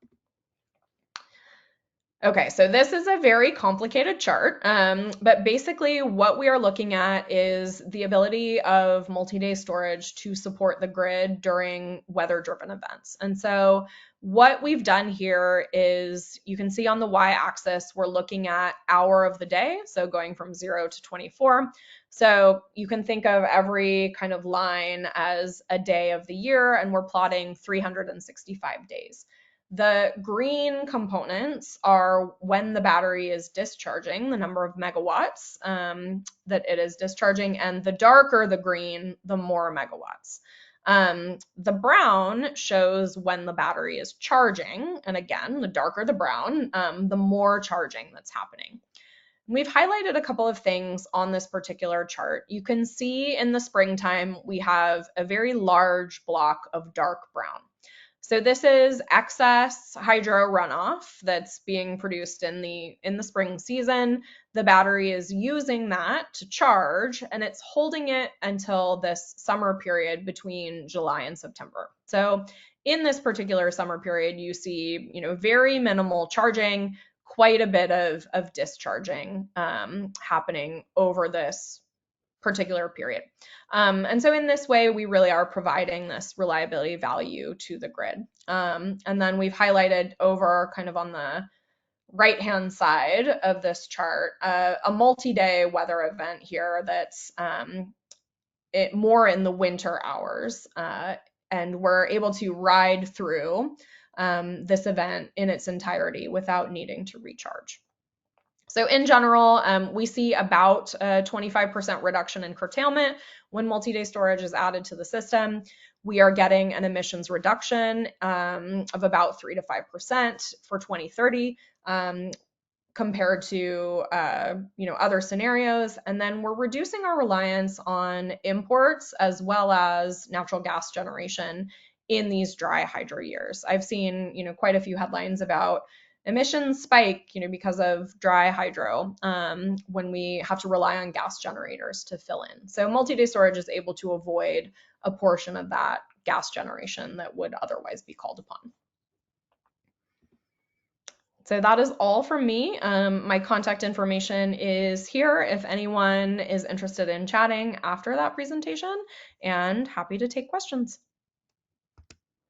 Speaker 3: Okay, so this is a very complicated chart, but basically what we are looking at is the ability of multi-day storage to support the grid during weather-driven events. And so what we've done here is you can see on the y-axis, we're looking at hour of the day, so going from 0 to 24. So you can think of every kind of line as a day of the year, and we're plotting 365 days. The green components are when the battery is discharging, the number of megawatts that it is discharging, and the darker the green, the more megawatts. The brown shows when the battery is charging, and again, the darker the brown, the more charging that's happening. We've highlighted a couple of things on this particular chart. You can see in the springtime, we have a very large block of dark brown. So this is excess hydro runoff that's being produced in the spring season. The battery is using that to charge, and it's holding it until this summer period between July and September. So in this particular summer period, you see, very minimal charging, quite a bit of discharging happening over this particular period. And so in this way, we really are providing this reliability value to the grid. And then we've highlighted over kind of on the right-hand side of this chart, a multi-day weather event here that's more in the winter hours. And we're able to ride through this event in its entirety without needing to recharge. So in general, we see about a 25% reduction in curtailment when multi-day storage is added to the system. We are getting an emissions reduction of about 3 to 5% for 2030 compared to other scenarios. And then we're reducing our reliance on imports as well as natural gas generation in these dry hydro years. I've seen quite a few headlines about emissions spike, because of dry hydro when we have to rely on gas generators to fill in. So multi-day storage is able to avoid a portion of that gas generation that would otherwise be called upon. So that is all from me. My contact information is here if anyone is interested in chatting after that presentation, and happy to take questions.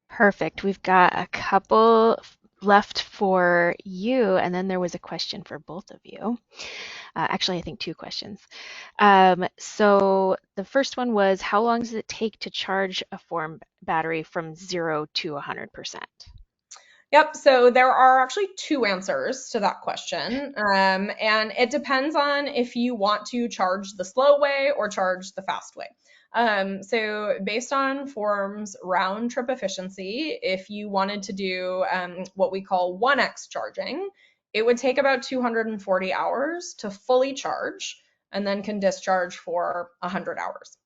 Speaker 1: Perfect. We've got a couple left for you, and then there was a question for both of you. Actually, I think two questions. So the first one was, how long does it take to charge a form battery from 0 to 100%?
Speaker 3: Yep, so there are actually two answers to that question. And it depends on if you want to charge the slow way or charge the fast way. So based on Form's round trip efficiency, if you wanted to do what we call 1x charging, it would take about 240 hours to fully charge and then can discharge for 100 hours.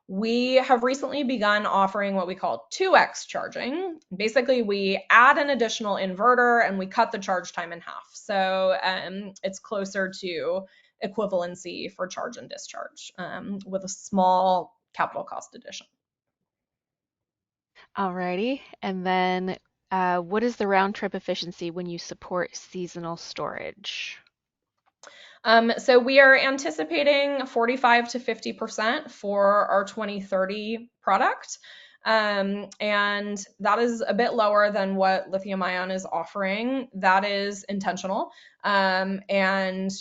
Speaker 3: We have recently begun offering what we call 2x charging. Basically, we add an additional inverter and we cut the charge time in half. So it's closer to equivalency for charge and discharge with a small capital cost addition.
Speaker 1: Alrighty. And then what is the round trip efficiency when you support seasonal storage?
Speaker 3: So we are anticipating 45 to 50% for our 2030 product. And that is a bit lower than what lithium ion is offering. That is intentional. And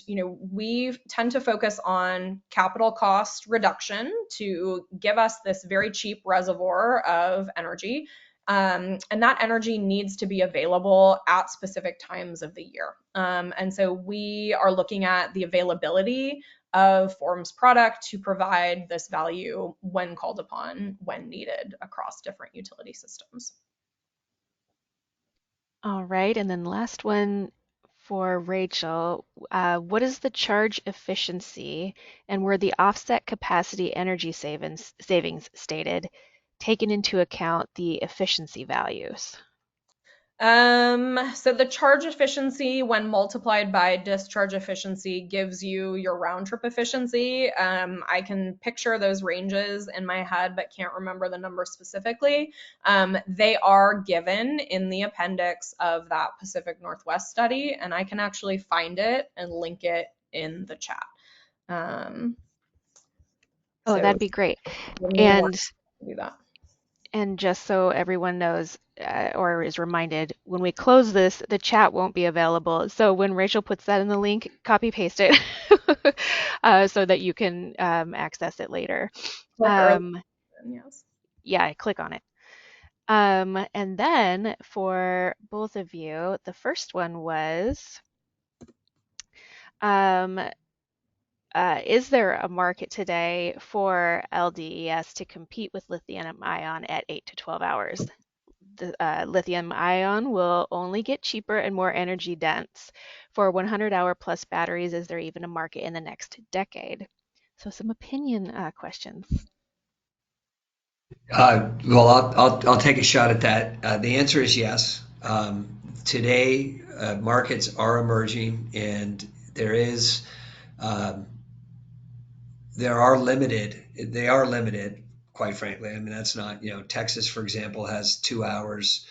Speaker 3: we tend to focus on capital cost reduction to give us this very cheap reservoir of energy. And that energy needs to be available at specific times of the year. And so we are looking at the availability of Forum's product to provide this value when called upon, when needed across different utility systems.
Speaker 1: All right. And then last one for Rachel. What is the charge efficiency and were the offset capacity energy savings stated taken into account the efficiency values?
Speaker 3: So the charge efficiency when multiplied by discharge efficiency gives you your round trip efficiency. I can picture those ranges in my head, but can't remember the number specifically. They are given in the appendix of that Pacific Northwest study, and I can actually find it and link it in the chat. Um,
Speaker 1: Oh,
Speaker 3: so
Speaker 1: that'd be great.
Speaker 3: give me one
Speaker 1: And
Speaker 3: to do that.
Speaker 1: And just so everyone knows or is reminded, when we close this, the chat won't be available. So when Rachel puts that in the link, copy paste it so that you can access it later.
Speaker 3: Click early,
Speaker 1: Um,
Speaker 3: yes.
Speaker 1: yeah, click on it. And then for both of you, the first one was, um, is there a market today for LDES to compete with lithium ion at 8 to 12 hours? The lithium ion will only get cheaper and more energy dense. For 100-hour plus batteries, is there even a market in the next decade? So some opinion questions.
Speaker 2: Well, I'll take a shot at that. The answer is yes. Today, markets are emerging, and there is um, there are limited. They are limited, quite frankly. I mean, that's not, Texas, for example, has 2 hours.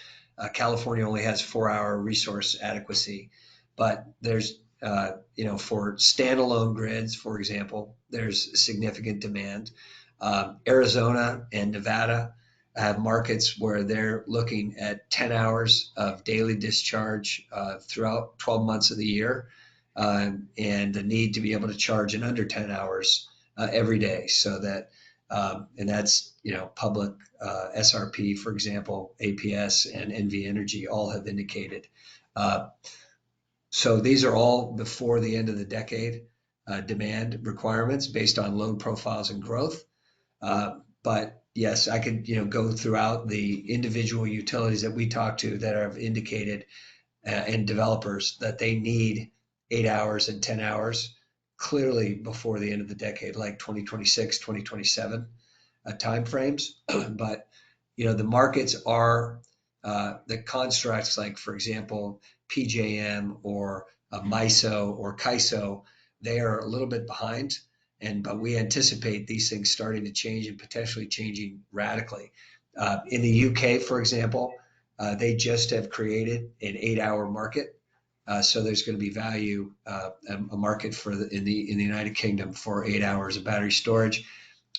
Speaker 2: California only has 4 hour resource adequacy. But there's, for standalone grids, for example, there's significant demand. Arizona and Nevada have markets where they're looking at 10 hours of daily discharge throughout 12 months of the year, and the need to be able to charge in under 10 hours every day. So that, and that's, public SRP, for example, APS and NV Energy all have indicated. Uh, so these are all before the end of the decade demand requirements based on load profiles and growth. But yes, I could, go throughout the individual utilities that we talk to that have indicated and developers that they need 8 hours and 10 hours clearly before the end of the decade, like 2026, 2027 timeframes. But the markets are the constructs, like for example PJM or MISO or CAISO. They are a little bit behind, but we anticipate these things starting to change and potentially changing radically. In the UK, for example, they just have created an 8 hour market. So there's going to be value, a market for in the United Kingdom for 8 hours of battery storage.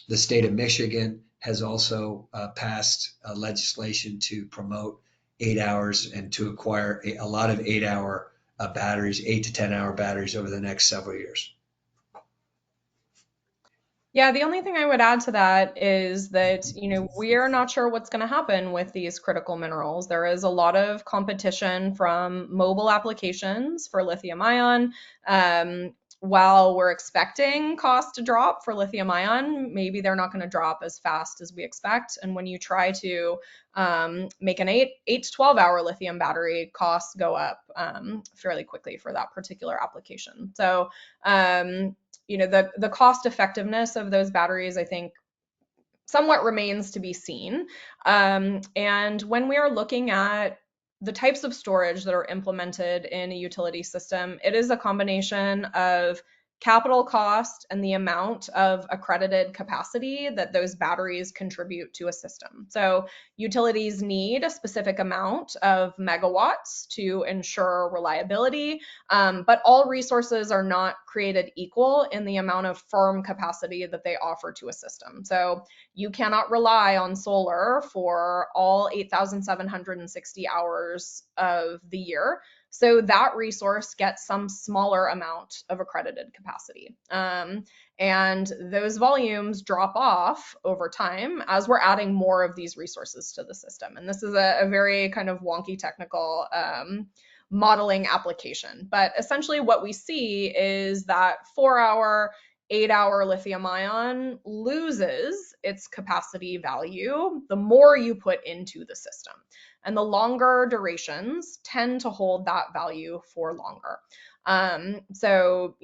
Speaker 2: The state of Michigan has also passed legislation to promote 8 hours and to acquire a lot of 8 hour batteries, 8 to 10 hour batteries over the next several years.
Speaker 3: Yeah, the only thing I would add to that is that, we are not sure what's going to happen with these critical minerals. There is a lot of competition from mobile applications for lithium ion. While we're expecting costs to drop for lithium ion, maybe they're not going to drop as fast as we expect. And when you try to make an 8 to 12 hour lithium battery, costs go up fairly quickly for that particular application. So, the cost effectiveness of those batteries, I think, somewhat remains to be seen. And when we are looking at the types of storage that are implemented in a utility system, it is a combination of capital cost, and the amount of accredited capacity that those batteries contribute to a system. So utilities need a specific amount of megawatts to ensure reliability, but all resources are not created equal in the amount of firm capacity that they offer to a system. So you cannot rely on solar for all 8,760 hours of the year. So that resource gets some smaller amount of accredited capacity. And those volumes drop off over time as we're adding more of these resources to the system. And this is a very kind of wonky technical modeling application. But essentially, what we see is that 4 hour, 8 hour lithium ion loses its capacity value the more you put into the system. And the longer durations tend to hold that value for longer. So,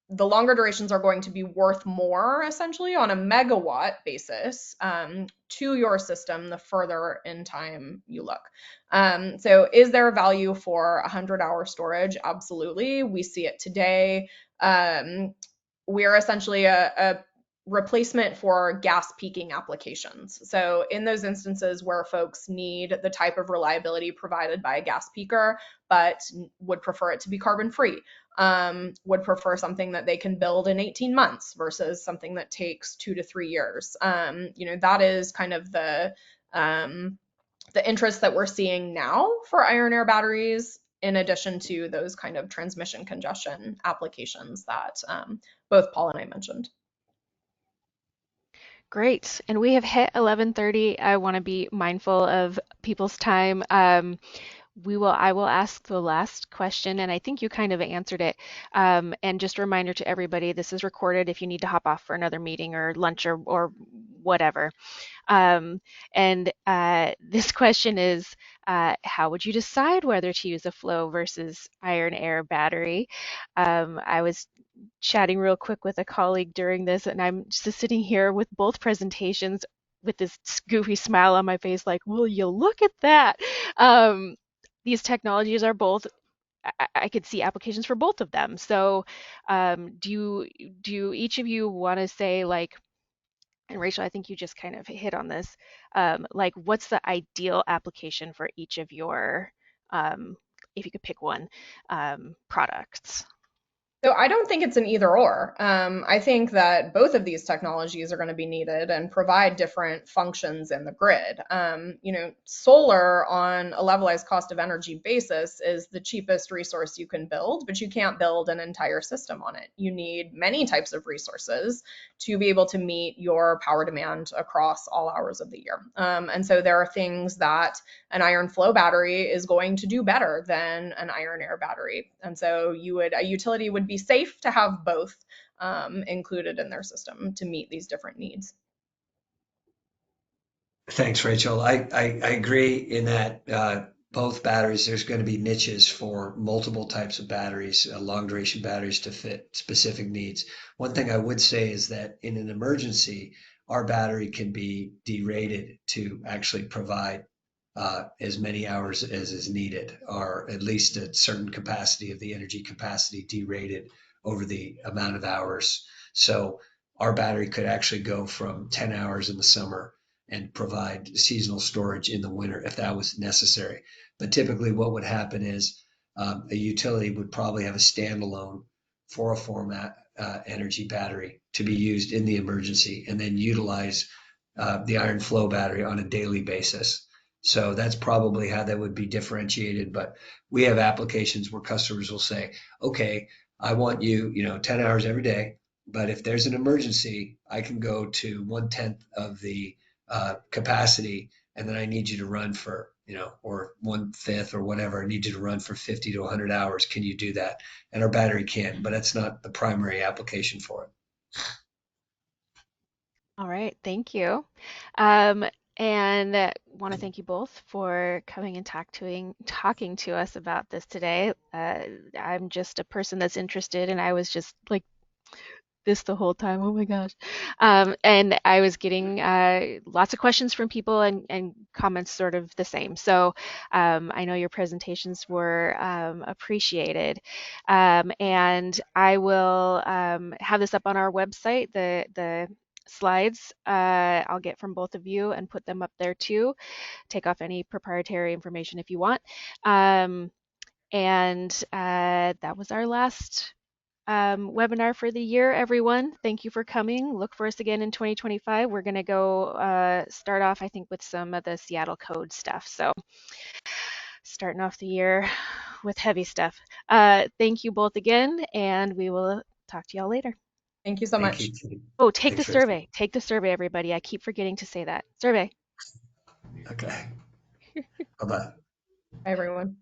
Speaker 3: the longer durations are going to be worth more essentially on a megawatt basis to your system the further in time you look. So is there a value for 100-hour storage? Absolutely. We see it today. We are essentially a replacement for gas peaking applications. So in those instances where folks need the type of reliability provided by a gas peaker, but would prefer it to be carbon free, would prefer something that they can build in 18 months versus something that takes 2 to 3 years. That is kind of the interest that we're seeing now for iron air batteries, in addition to those kind of transmission congestion applications that both Paul and I mentioned.
Speaker 1: Great. And we have hit 11:30. I want to be mindful of people's time. I will ask the last question, and I think you kind of answered it. And just a reminder to everybody, this is recorded if you need to hop off for another meeting or lunch or whatever. Um, and this question is, how would you decide whether to use a flow versus iron air battery? I was chatting real quick with a colleague during this, and I'm just sitting here with both presentations with this goofy smile on my face, like, will you look at that? Um, these technologies are both, I could see applications for both of them. So do each of you want to say, like, and Rachel, I think you just kind of hit on this, like, what's the ideal application for each of your, if you could pick one, products?
Speaker 3: So I don't think it's an either or. I think that both of these technologies are going to be needed and provide different functions in the grid. Solar on a levelized cost of energy basis is the cheapest resource you can build, but you can't build an entire system on it. You need many types of resources to be able to meet your power demand across all hours of the year. And so there are things that an iron flow battery is going to do better than an iron air battery. And so a utility would be safe to have both included in their system to meet these different needs.
Speaker 2: Thanks, Rachel. I agree in that both batteries, there's going to be niches for multiple types of batteries, long duration batteries to fit specific needs. One thing I would say is that in an emergency, our battery can be derated to actually provide as many hours as is needed, or at least a certain capacity of the energy capacity derated over the amount of hours. So our battery could actually go from 10 hours in the summer and provide seasonal storage in the winter if that was necessary. But typically, what would happen is a utility would probably have a standalone 404 energy battery to be used in the emergency and then utilize the iron flow battery on a daily basis. So that's probably how that would be differentiated. But we have applications where customers will say, okay, I want you, 10 hours every day. But if there's an emergency, I can go to 1/10 of the capacity, and then I need you to run for, or 1/5 or whatever. I need you to run for 50 to 100 hours. Can you do that? And our battery can, but that's not the primary application for it.
Speaker 1: All right, thank you. Um, and want to thank you both for coming and talking to us about this today. I'm just a person that's interested, and I was just like this the whole time. Oh my gosh. And I was getting lots of questions from people and comments sort of the same. So I know your presentations were appreciated. And I will have this up on our website, the slides I'll get from both of you and put them up there too. Take off any proprietary information if you want. Um, and that was our last webinar for the year, everyone. Thank you for coming. Look for us again in 2025. We're going to go start off, I think, with some of the Seattle code stuff. So starting off the year with heavy stuff. Thank you both again, and we will talk to y'all later.
Speaker 3: Thank you so
Speaker 2: Thank
Speaker 3: much.
Speaker 2: you.
Speaker 1: Oh, take the
Speaker 2: Thanks, Rachel.
Speaker 1: survey. Take the survey, everybody. I keep forgetting to say that. Survey.
Speaker 2: Okay. Bye bye.
Speaker 3: Bye, everyone.